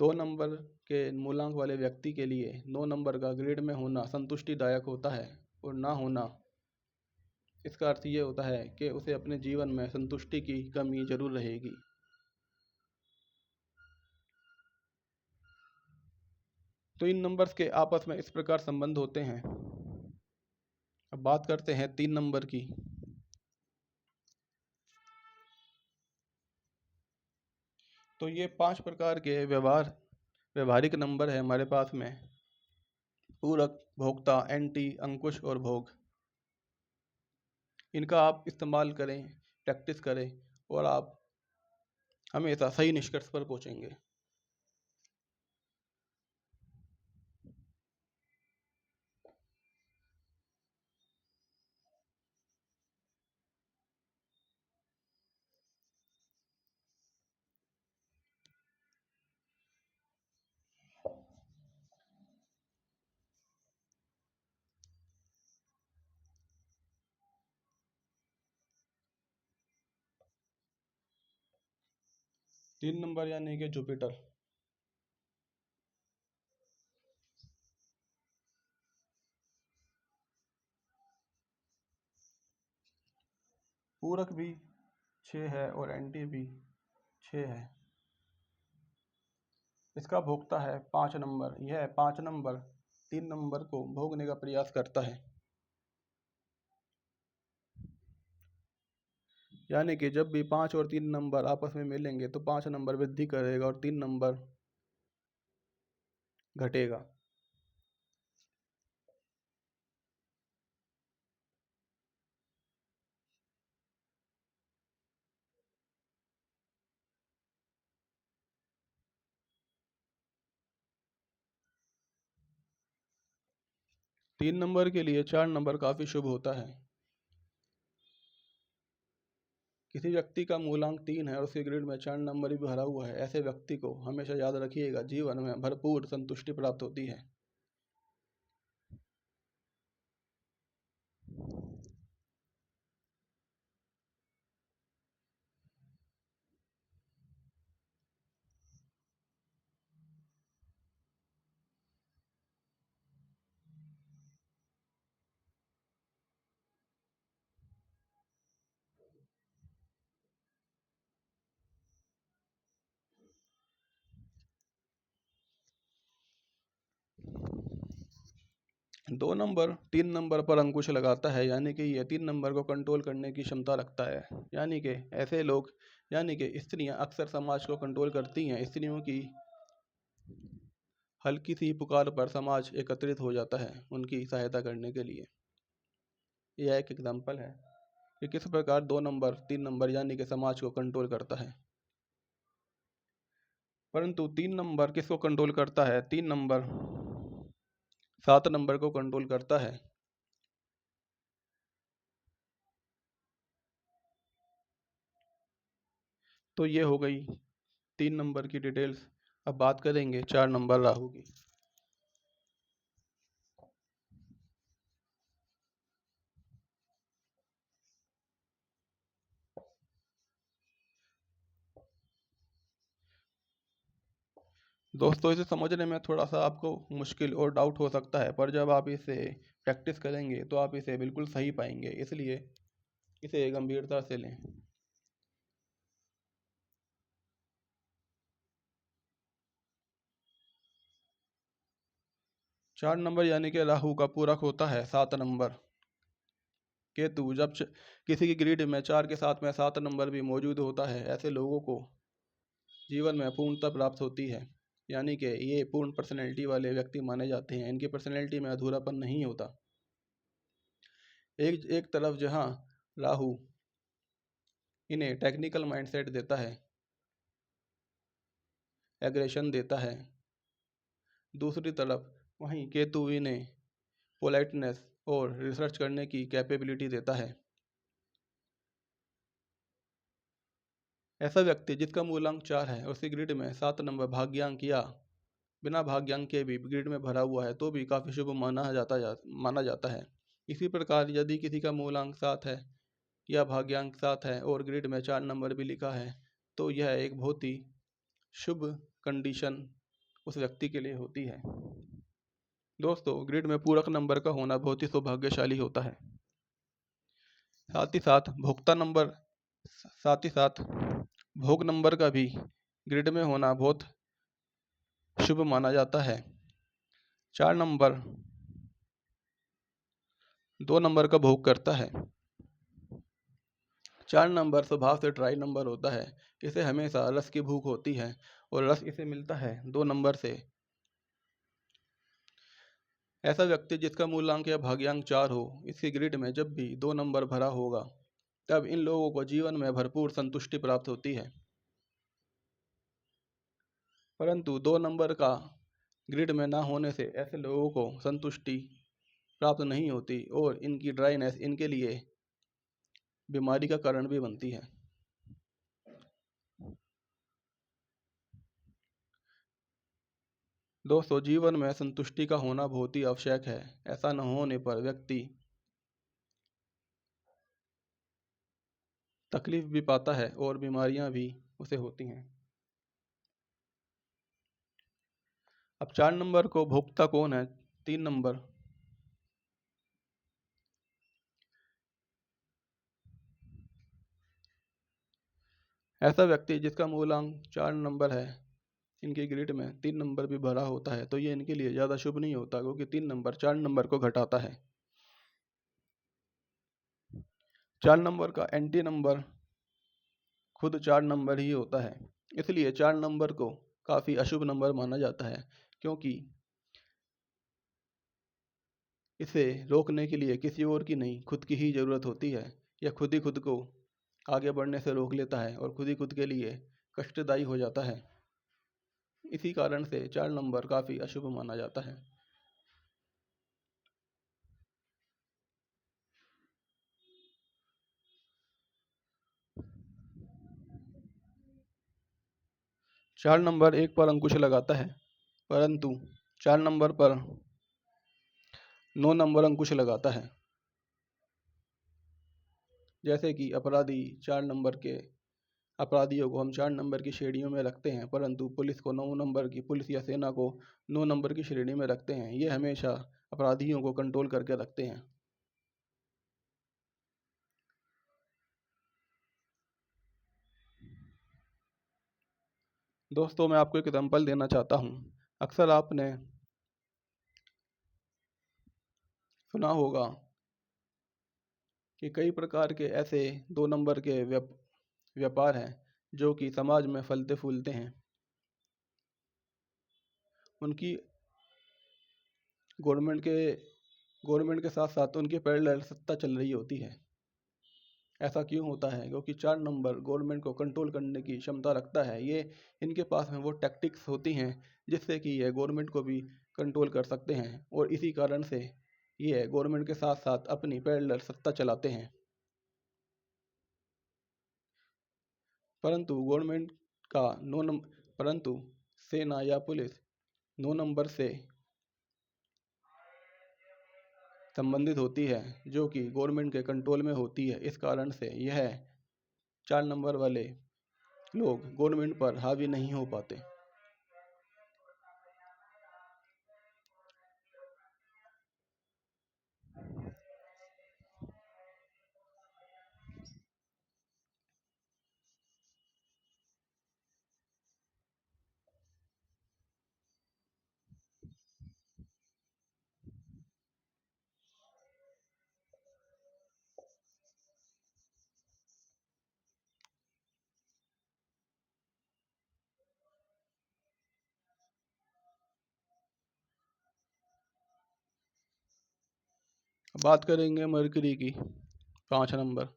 2 नंबर के मूलांक वाले व्यक्ति के लिए 9 नंबर का ग्रेड में होना संतुष्टिदायक होता है और ना होना, इसका अर्थ ये होता है कि उसे अपने जीवन में संतुष्टि की कमी जरूर रहेगी। तो इन नंबर्स के आपस में इस प्रकार संबंध होते हैं। अब बात करते हैं 3 नंबर की। तो ये 5 प्रकार के व्यवहारिक नंबर है हमारे पास में: पूरक, भोक्ता, एंटी, अंकुश और भोग। इनका आप इस्तेमाल करें, प्रैक्टिस करें और आप हमेशा सही निष्कर्ष पर पहुंचेंगे। तीन नंबर यानी कि जुपिटर। पूरक भी 6 है और एंटी भी 6 है। इसका भोक्ता है 5 नंबर। यह 5 नंबर 3 नंबर को भोगने का प्रयास करता है। यानी कि जब भी 5 और 3 नंबर आपस में मिलेंगे तो 5 नंबर वृद्धि करेगा और 3 नंबर घटेगा। तीन नंबर के लिए 4 नंबर काफ़ी शुभ होता है। किसी व्यक्ति का मूलांक 3 है और उसके ग्रिड में 4 नंबर भी भरा हुआ है, ऐसे व्यक्ति को हमेशा याद रखिएगा, जीवन में भरपूर संतुष्टि प्राप्त होती है। दो नंबर 3 नंबर पर अंकुश लगाता है, यानी कि यह 3 नंबर को कंट्रोल करने की क्षमता रखता है। यानी कि ऐसे लोग, यानी कि स्त्रियां अक्सर समाज को कंट्रोल करती हैं। स्त्रियों की हल्की सी पुकार पर समाज एकत्रित हो जाता है उनकी सहायता करने के लिए। यह एक एग्जाम्पल है कि किस प्रकार 2 नंबर 3 नंबर यानी कि समाज को कंट्रोल करता है। परंतु 3 नंबर किसको कंट्रोल करता है? 3 नंबर 7 नंबर को कंट्रोल करता है। तो ये हो गई 3 नंबर की डिटेल्स। अब बात करेंगे 4 नंबर राहु की। दोस्तों, इसे समझने में थोड़ा सा आपको मुश्किल और डाउट हो सकता है, पर जब आप इसे प्रैक्टिस करेंगे तो आप इसे बिल्कुल सही पाएंगे, इसलिए इसे गंभीरता से लें। 4 नंबर यानी कि राहु का पूरक होता है 7 नंबर। केतु जब किसी की ग्रिड में 4 के साथ में 7 नंबर भी मौजूद होता है, ऐसे लोगों को जीवन में पूर्णता प्राप्त होती है। यानी कि ये पूर्ण पर्सनैलिटी वाले व्यक्ति माने जाते हैं। इनकी पर्सनैलिटी में अधूरापन नहीं होता। एक एक तरफ जहाँ राहु इन्हें टेक्निकल माइंडसेट देता है, एग्रेशन देता है, दूसरी तरफ वहीं केतु इन्हें पोलाइटनेस और रिसर्च करने की कैपेबिलिटी देता है। ऐसा व्यक्ति जिसका मूलांक 4 है, उसकी ग्रिड में 7 नंबर भाग्यांक या बिना भाग्यांक के भी ग्रिड में भरा हुआ है तो भी काफ़ी शुभ माना जाता है। इसी प्रकार यदि किसी का मूलांक 7 है या भाग्यांक 7 है और ग्रिड में 4 नंबर भी लिखा है, तो यह एक बहुत ही शुभ कंडीशन उस व्यक्ति के लिए होती है। दोस्तों, ग्रिड में पूरक नंबर का होना बहुत ही सौभाग्यशाली होता है। साथ ही साथ भोग नंबर का भी ग्रिड में होना बहुत शुभ माना जाता है। 4 नंबर 2 नंबर का भोग करता है। 4 नंबर स्वभाव से ट्राई नंबर होता है। इसे हमेशा रस की भूख होती है और रस इसे मिलता है 2 नंबर से। ऐसा व्यक्ति जिसका मूलांक या भाग्यांक 4 हो, इसकी ग्रिड में जब भी 2 नंबर भरा होगा, तब इन लोगों को जीवन में भरपूर संतुष्टि प्राप्त होती है। परंतु 2 नंबर का ग्रिड में ना होने से ऐसे लोगों को संतुष्टि प्राप्त नहीं होती और इनकी ड्राइनेस इनके लिए बीमारी का कारण भी बनती है। दोस्तों, जीवन में संतुष्टि का होना बहुत ही आवश्यक है। ऐसा न होने पर व्यक्ति तकलीफ भी पाता है और बीमारियां भी उसे होती हैं। अब 4 नंबर को भोगता कौन है? 3 नंबर। ऐसा व्यक्ति जिसका मूलांक 4 नंबर है, इनके ग्रिड में 3 नंबर भी भरा होता है, तो ये इनके लिए ज़्यादा शुभ नहीं होता, क्योंकि 3 नंबर 4 नंबर को घटाता है। 4 नंबर का एंटी नंबर खुद 4 नंबर ही होता है। इसलिए 4 नंबर को काफ़ी अशुभ नंबर माना जाता है, क्योंकि इसे रोकने के लिए किसी और की नहीं, खुद की ही ज़रूरत होती है। यह खुद ही खुद को आगे बढ़ने से रोक लेता है और खुद ही खुद के लिए कष्टदायी हो जाता है। इसी कारण से 4 नंबर काफ़ी अशुभ माना जाता है। 4 नंबर 1 पर अंकुश लगाता है, परंतु 4 नंबर पर 9 नंबर अंकुश लगाता है। जैसे कि अपराधी 4 नंबर के अपराधियों को हम 4 नंबर की श्रेणियों में रखते हैं, परंतु पुलिस को 9 नंबर की, पुलिस या सेना को 9 नंबर की श्रेणी में रखते हैं। ये हमेशा अपराधियों को कंट्रोल करके रखते हैं। दोस्तों, मैं आपको एक एग्जाम्पल देना चाहता हूँ। अक्सर आपने सुना होगा कि कई प्रकार के ऐसे 2 नंबर के व्यापार हैं जो कि समाज में फलते फूलते हैं। उनकी गवर्नमेंट के गवर्नमेंट के साथ साथ उनकी पैरेलल सत्ता चल रही होती है। ऐसा क्यों होता है? क्योंकि 4 नंबर गवर्नमेंट को कंट्रोल करने की क्षमता रखता है। ये इनके पास में वो टैक्टिक्स होती हैं जिससे कि ये गवर्नमेंट को भी कंट्रोल कर सकते हैं, और इसी कारण से ये गवर्नमेंट के साथ साथ अपनी पैरेलल सत्ता चलाते हैं। परंतु गवर्नमेंट का 9 नंबर परंतु सेना या पुलिस 9 नंबर से संबंधित होती है, जो कि गवर्नमेंट के कंट्रोल में होती है। इस कारण से यह 4 नंबर वाले लोग गवर्नमेंट पर हावी नहीं हो पाते। बात करेंगे मरकरी की, 5 नंबर।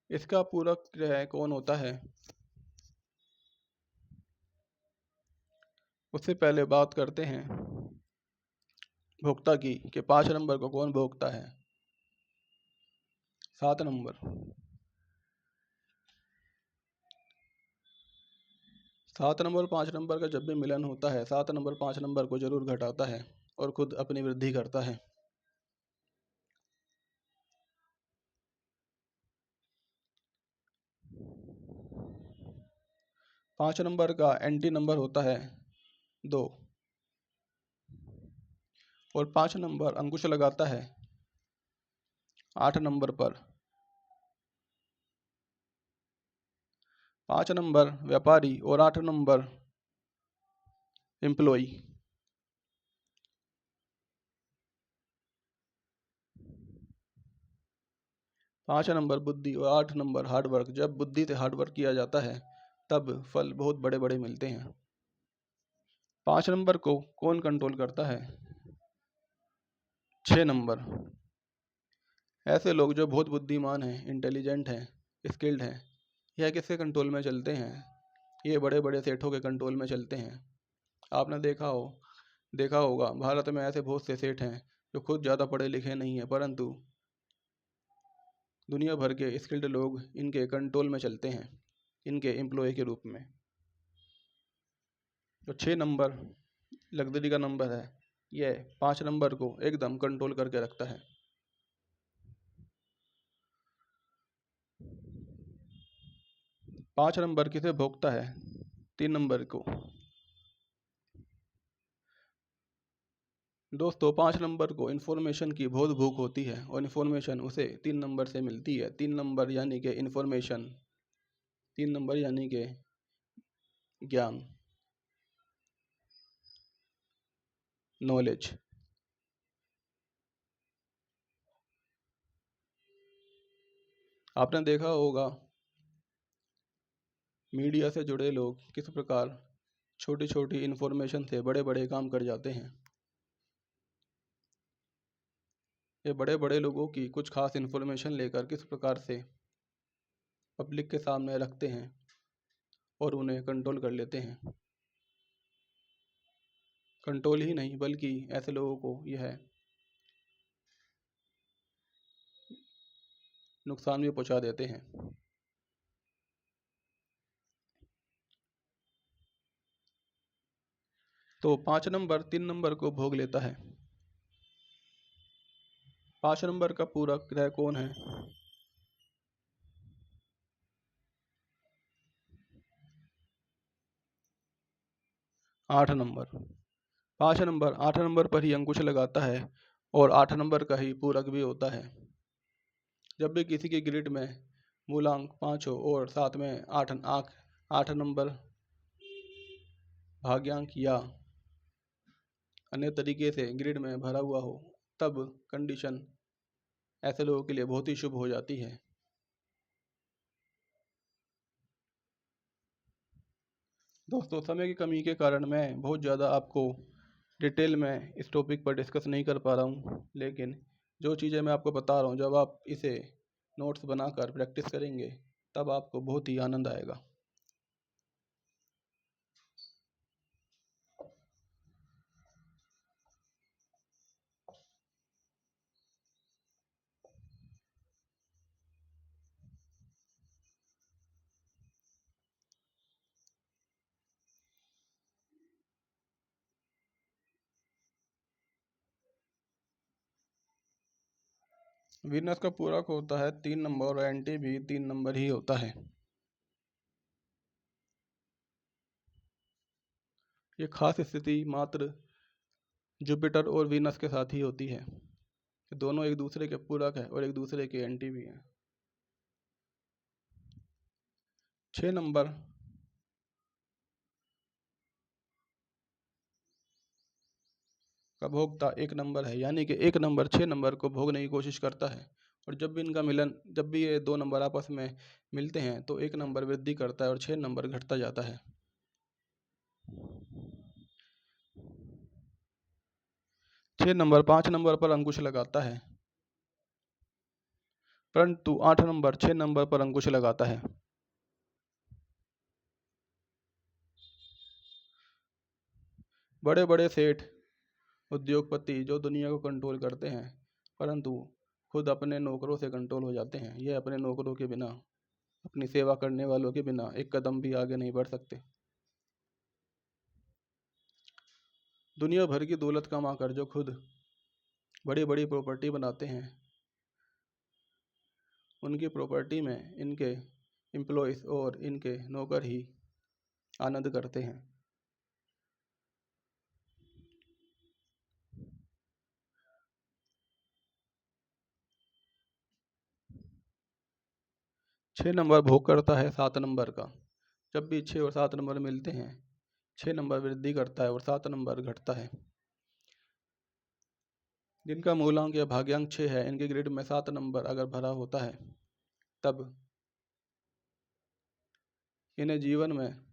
इसका पूरक ग्रह कौन होता है? उससे पहले बात करते हैं भोक्ता की कि 5 नंबर को कौन भोगता है। 7 नंबर। 7 नंबर 5 नंबर का जब भी मिलन होता है, 7 नंबर 5 नंबर को जरूर घटाता है और खुद अपनी वृद्धि करता है। 5 नंबर का एंटी नंबर होता है 2, और 5 नंबर अंकुश लगाता है 8 नंबर पर। 5 नंबर व्यापारी और 8 नंबर एम्प्लॉय। 5 नंबर बुद्धि और 8 नंबर हार्ड वर्क। जब बुद्धि से हार्ड वर्क किया जाता है तब फल बहुत बड़े बड़े मिलते हैं। 5 नंबर को कौन कंट्रोल करता है? 6 नंबर। ऐसे लोग जो बहुत बुद्धिमान हैं, इंटेलिजेंट हैं, स्किल्ड हैं, यह किसके कंट्रोल में चलते हैं? ये बड़े बड़े सेठों के कंट्रोल में चलते हैं। आपने देखा होगा भारत में ऐसे बहुत से सेठ हैं जो खुद ज़्यादा पढ़े लिखे नहीं हैं, परंतु दुनिया भर के स्किल्ड लोग इनके कंट्रोल में चलते हैं, इनके एम्प्लॉय के रूप में। तो 6 नंबर लग्जरी का नंबर है, यह 5 नंबर को एकदम कंट्रोल करके रखता है। 5 नंबर किसे भोगता है? 3 नंबर को। दोस्तों 5 नंबर को इन्फॉर्मेशन की बहुत भूख होती है और इन्फॉर्मेशन उसे 3 नंबर से मिलती है। 3 नंबर यानी कि इन्फॉर्मेशन, 3 नंबर यानी कि ज्ञान, नॉलेज। आपने देखा होगा मीडिया से जुड़े लोग किस प्रकार छोटी छोटी इन्फॉर्मेशन से बड़े बड़े काम कर जाते हैं। ये बड़े बड़े लोगों की कुछ खास इन्फॉर्मेशन लेकर किस प्रकार से पब्लिक के सामने रखते हैं और उन्हें कंट्रोल कर लेते हैं। कंट्रोल ही नहीं बल्कि ऐसे लोगों को यह नुकसान भी पहुंचा देते हैं। तो 5 नंबर 3 नंबर को भोग लेता है। 5 नंबर का पूरक ग्रह कौन है? 8 नंबर। 8 नंबर पर ही अंकुश लगाता है और 8 नंबर का ही पूरक भी होता है। जब भी किसी की ग्रिड में मूलांक 5 हो और साथ में 8 नंबर भाग्यांक या अन्य तरीके से ग्रिड में भरा हुआ हो, तब कंडीशन ऐसे लोगों के लिए बहुत ही शुभ हो जाती है। दोस्तों समय की कमी के कारण मैं बहुत ज़्यादा आपको डिटेल में इस टॉपिक पर डिस्कस नहीं कर पा रहा हूँ, लेकिन जो चीज़ें मैं आपको बता रहा हूँ जब आप इसे नोट्स बनाकर प्रैक्टिस करेंगे तब आपको बहुत ही आनंद आएगा। वीनस का पूरक होता है 3 नंबर और एंटी भी 3 नंबर ही होता है। ये खास स्थिति मात्र जुपिटर और वीनस के साथ ही होती है। दोनों एक दूसरे के पूरक है और एक दूसरे के एंटी भी हैं। 6 नंबर का भोक्ता 1 नंबर है, यानी कि 1 नंबर 6 नंबर को भोगने की कोशिश करता है और जब भी ये 2 नंबर आपस में मिलते हैं तो 1 नंबर वृद्धि करता है और 6 नंबर घटता जाता है। 6 नंबर 5 नंबर पर अंकुश लगाता है, परंतु 8 नंबर 6 नंबर पर अंकुश लगाता है। बड़े बड़े सेठ, उद्योगपति जो दुनिया को कंट्रोल करते हैं, परंतु खुद अपने नौकरों से कंट्रोल हो जाते हैं। ये अपने नौकरों के बिना, अपनी सेवा करने वालों के बिना एक कदम भी आगे नहीं बढ़ सकते। दुनिया भर की दौलत कमाकर जो खुद बड़ी बड़ी प्रॉपर्टी बनाते हैं, उनकी प्रॉपर्टी में इनके एम्प्लॉयज़ और इनके नौकर ही आनंद करते हैं। 6 नंबर भोग करता है 7 नंबर का। जब भी 6 और 7 नंबर मिलते हैं, 6 नंबर वृद्धि करता है और 7 नंबर घटता है। जिनका मूलांक या भाग्यांक 6 है, इनके ग्रेड में 7 नंबर अगर भरा होता है तब इन्हें जीवन में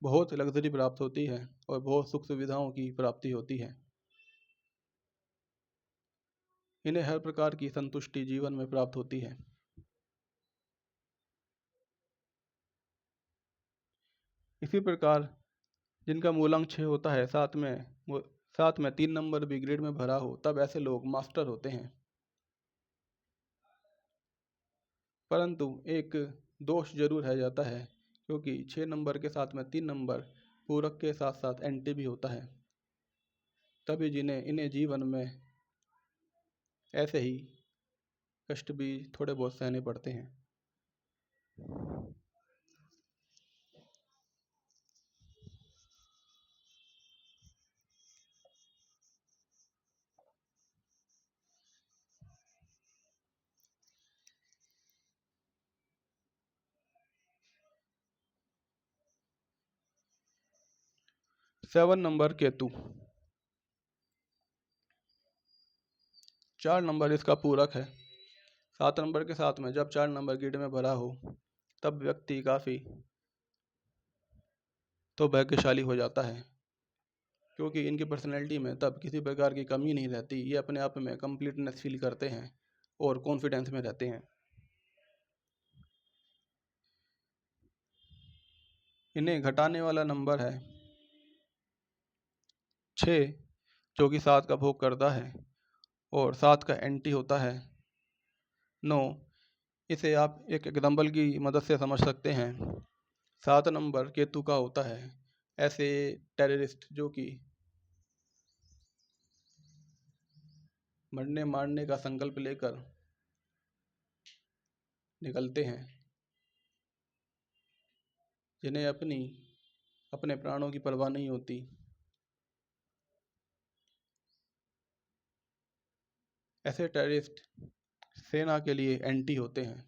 बहुत लग्जरी प्राप्त होती है और बहुत सुख सुविधाओं की प्राप्ति होती है। इन्हें हर प्रकार की संतुष्टि जीवन में प्राप्त होती है। इसी प्रकार जिनका मूलांक 6 होता है, साथ में 3 नंबर भी ग्रेड में भरा हो, तब ऐसे लोग मास्टर होते हैं। परंतु एक दोष जरूर है जाता है, क्योंकि 6 नंबर के साथ में 3 नंबर पूरक के साथ साथ एंटी भी होता है, तभी इन्हें जीवन में ऐसे ही कष्ट भी थोड़े बहुत सहने पड़ते हैं। Seven number Ketu. 4 नंबर इसका पूरक है। 7 नंबर के साथ में जब 4 नंबर ग्रेड में भरा हो, तब व्यक्ति काफ़ी तो भाग्यशाली हो जाता है, क्योंकि इनकी पर्सनैलिटी में तब किसी प्रकार की कमी नहीं रहती। ये अपने आप में कंप्लीटनेस फील करते हैं और कॉन्फिडेंस में रहते हैं। इन्हें घटाने वाला नंबर है 6, जो कि 7 का भोग करता है, और 7 का एंटी होता है 9। इसे आप एक एग्जाम्पल की मदद से समझ सकते हैं। 7 नंबर केतु का होता है ऐसे टेररिस्ट जो कि मरने मारने का संकल्प लेकर निकलते हैं, जिन्हें अपने प्राणों की परवाह नहीं होती। ऐसे टेररिस्ट सेना के लिए एंटी होते हैं।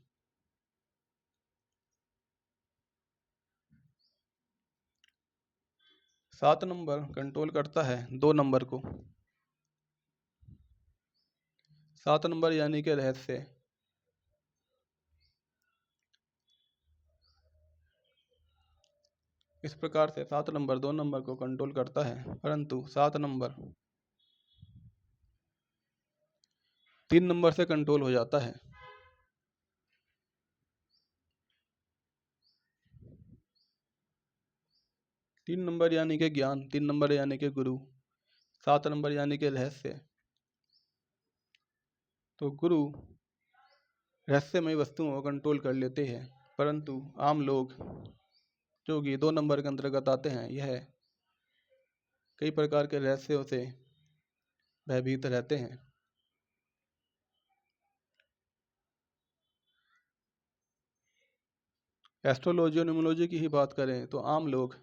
सात नंबर कंट्रोल करता है 2 नंबर को। 7 नंबर यानी कि रहस्य। इस प्रकार से 7 नंबर 2 नंबर को कंट्रोल करता है, परंतु 7 नंबर 3 नंबर से कंट्रोल हो जाता है। तीन नंबर यानी कि ज्ञान, 3 नंबर यानी कि गुरु, 7 नंबर यानी कि रहस्य। तो गुरु रहस्यमय वस्तुओं को कंट्रोल कर लेते हैं, परंतु आम लोग जो कि 2 नंबर के अंतर्गत आते हैं, यह कई प्रकार के रहस्यों से भयभीत रहते हैं। एस्ट्रोलॉजी और न्यूमरोलॉजी की ही बात करें तो आम लोग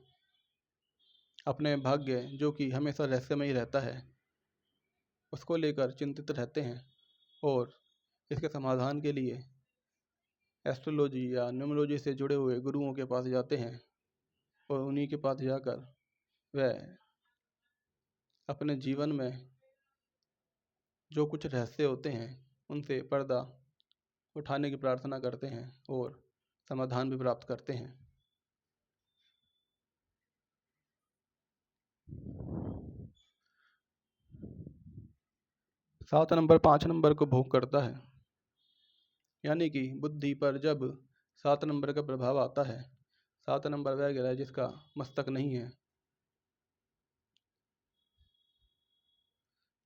अपने भाग्य, जो कि हमेशा रहस्यमय रहता है, उसको लेकर चिंतित रहते हैं और इसके समाधान के लिए एस्ट्रोलॉजी या न्यूमरोलॉजी से जुड़े हुए गुरुओं के पास जाते हैं और उन्हीं के पास जाकर वह अपने जीवन में जो कुछ रहस्य होते हैं उनसे पर्दा उठाने की प्रार्थना करते हैं और समाधान भी प्राप्त करते हैं। 7 नंबर 5 नंबर को भोग करता है, यानी कि बुद्धि पर जब 7 नंबर का प्रभाव आता है, 7 नंबर वह ग्रह जिसका मस्तक नहीं है,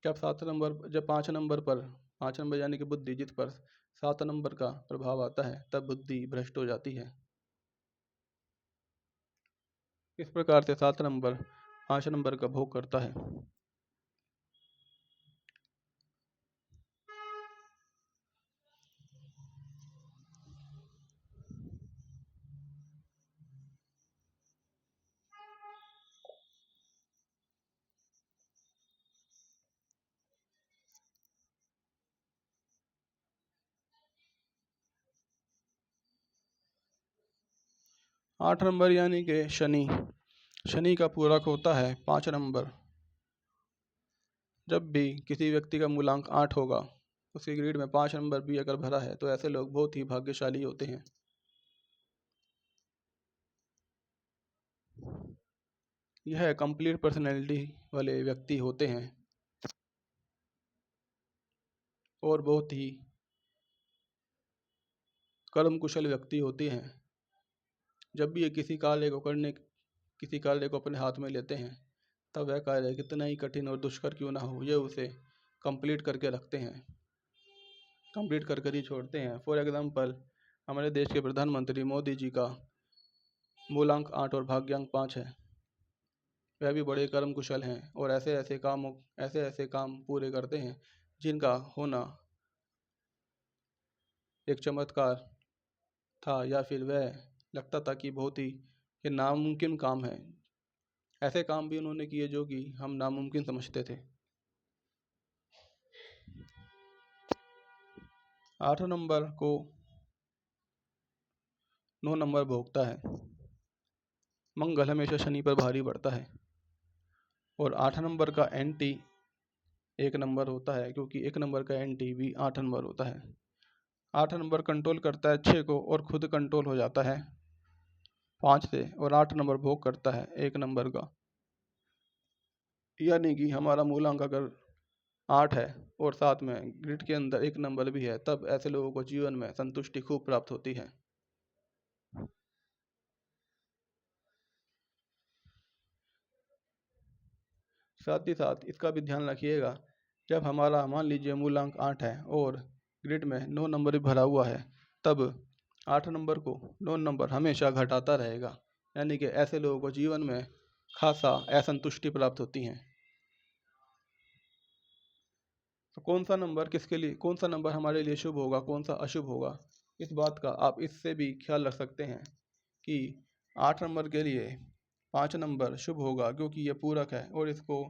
जब 5 नंबर यानी कि बुद्धि जिस पर 7 नंबर का प्रभाव आता है, तब बुद्धि भ्रष्ट हो जाती है। इस प्रकार से 7 नंबर 5 नंबर का भोग करता है। 8 नंबर यानी कि शनि। शनि का पूरक होता है 5 नंबर। जब भी किसी व्यक्ति का मूलांक 8 होगा, उसकी ग्रेड में 5 नंबर भी अगर भरा है, तो ऐसे लोग बहुत ही भाग्यशाली होते हैं। यह कंप्लीट पर्सनैलिटी वाले व्यक्ति होते हैं और बहुत ही कर्म कुशल व्यक्ति होते हैं। जब भी ये किसी कार्य को अपने हाथ में लेते हैं, तब वह कार्य कितना ही कठिन और दुष्कर क्यों ना हो, ये उसे कंप्लीट करके रखते हैं, कंप्लीट कर कर ही छोड़ते हैं। फॉर एग्जांपल, हमारे देश के प्रधानमंत्री मोदी जी का मूलांक 8 और भाग्यांक 5 है। वह भी बड़े कर्म कुशल हैं और ऐसे ऐसे काम पूरे करते हैं जिनका होना एक चमत्कार था, या फिर वह लगता था कि बहुत ही ये नामुमकिन काम है। ऐसे काम भी उन्होंने किए जो कि हम नामुमकिन समझते थे। 8 नंबर को 9 नंबर भोगता है। मंगल हमेशा शनि पर भारी पड़ता है और 8 नंबर का एंटी 1 नंबर होता है, क्योंकि 1 नंबर का एंटी भी 8 नंबर होता है। 8 नंबर कंट्रोल करता है 6 को और खुद कंट्रोल हो जाता है 5 से, और 8 नंबर भोग करता है 1 नंबर का। यानी कि हमारा मूलांक अगर 8 है और साथ में ग्रिड के अंदर 1 नंबर भी है, तब ऐसे लोगों को जीवन में संतुष्टि खूब प्राप्त होती है। साथ ही साथ इसका भी ध्यान रखिएगा, जब हमारा मान लीजिए मूलांक 8 है और ग्रिड में 9 नंबर भी भरा हुआ है, तब 8 नंबर को 9 नंबर हमेशा घटाता रहेगा। यानी कि ऐसे लोगों को जीवन में खासा असंतुष्टि प्राप्त होती है। तो कौन सा नंबर हमारे लिए शुभ होगा, कौन सा अशुभ होगा, इस बात का आप इससे भी ख्याल रख सकते हैं कि 8 नंबर के लिए 5 नंबर शुभ होगा, क्योंकि ये पूरक है और इसको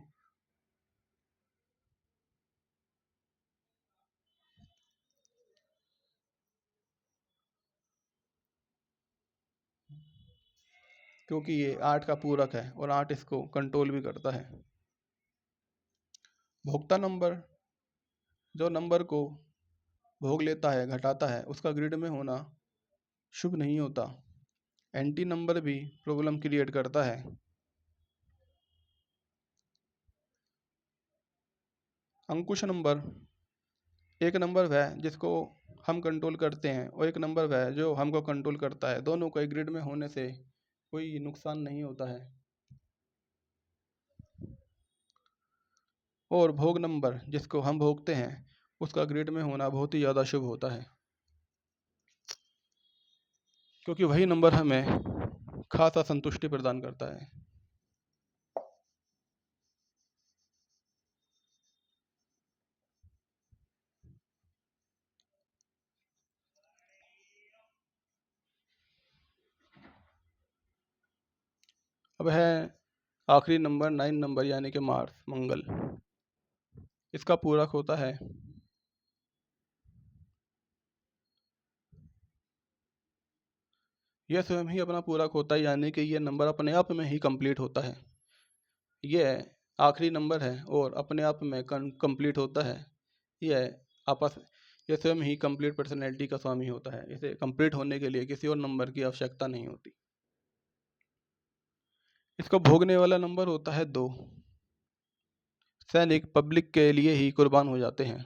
क्योंकि ये 8 का पूरक है और 8 इसको कंट्रोल भी करता है। भोक्ता नंबर जो नंबर को भोग लेता है, घटाता है, उसका ग्रिड में होना शुभ नहीं होता। एंटी नंबर भी प्रॉब्लम क्रिएट करता है। अंकुश नंबर एक नंबर वह जिसको हम कंट्रोल करते हैं और एक नंबर वह जो हमको कंट्रोल करता है। दोनों को एक ग्रिड में होने से कोई नुकसान नहीं होता है। और भोग नंबर जिसको हम भोगते हैं, उसका ग्रिड में होना बहुत ही ज़्यादा शुभ होता है, क्योंकि वही नंबर हमें खासा संतुष्टि प्रदान करता है। अब है आखिरी नंबर 9 नंबर, यानी कि मार्स मंगल। इसका पूरक होता है यह स्वयं ही अपना पूरक होता है, यानी कि यह नंबर अपने आप में ही कंप्लीट होता है। यह आखिरी नंबर है और अपने आप में कंप्लीट होता है। यह आपस यह स्वयं ही कंप्लीट पर्सनैलिटी का स्वामी होता है। इसे कंप्लीट होने के लिए किसी और नंबर की आवश्यकता नहीं होती। इसको भोगने वाला नंबर होता है 2। सैनिक पब्लिक के लिए ही कुर्बान हो जाते हैं।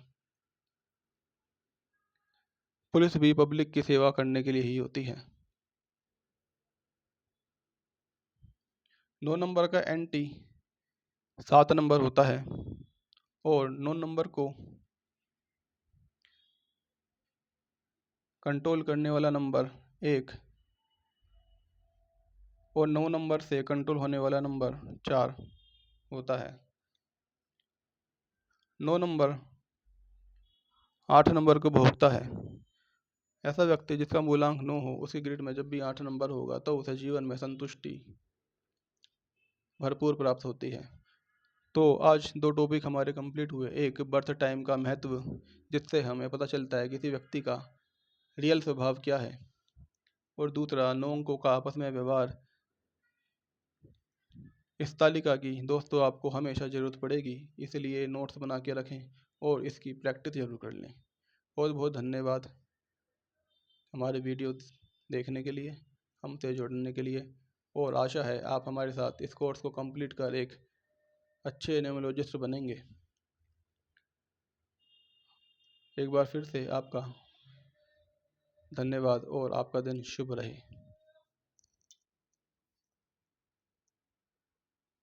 पुलिस भी पब्लिक की सेवा करने के लिए ही होती है। 9 नंबर का एंटी 7 नंबर होता है और 9 नंबर को कंट्रोल करने वाला नंबर 1 और 9 नंबर से कंट्रोल होने वाला नंबर 4 होता है। 9 नंबर 8 नंबर को भोगता है। ऐसा व्यक्ति जिसका मूलांक 9 हो, उसकी ग्रिड में जब भी 8 नंबर होगा, तो उसे जीवन में संतुष्टि भरपूर प्राप्त होती है। तो आज 2 टॉपिक हमारे कंप्लीट हुए। एक बर्थ टाइम का महत्व, जिससे हमें पता चलता है किसी व्यक्ति का रियल स्वभाव क्या है, और दूसरा 9 अंकों का आपस में व्यवहार, इस तालिका की दोस्तों आपको हमेशा ज़रूरत पड़ेगी, इसलिए नोट्स बना के रखें और इसकी प्रैक्टिस ज़रूर कर लें। बहुत बहुत धन्यवाद हमारे वीडियो देखने के लिए, हमसे जुड़ने के लिए, और आशा है आप हमारे साथ इस कोर्स को कंप्लीट कर एक अच्छे न्यूमरोलॉजिस्ट बनेंगे। एक बार फिर से आपका धन्यवाद और आपका दिन शुभ रहे।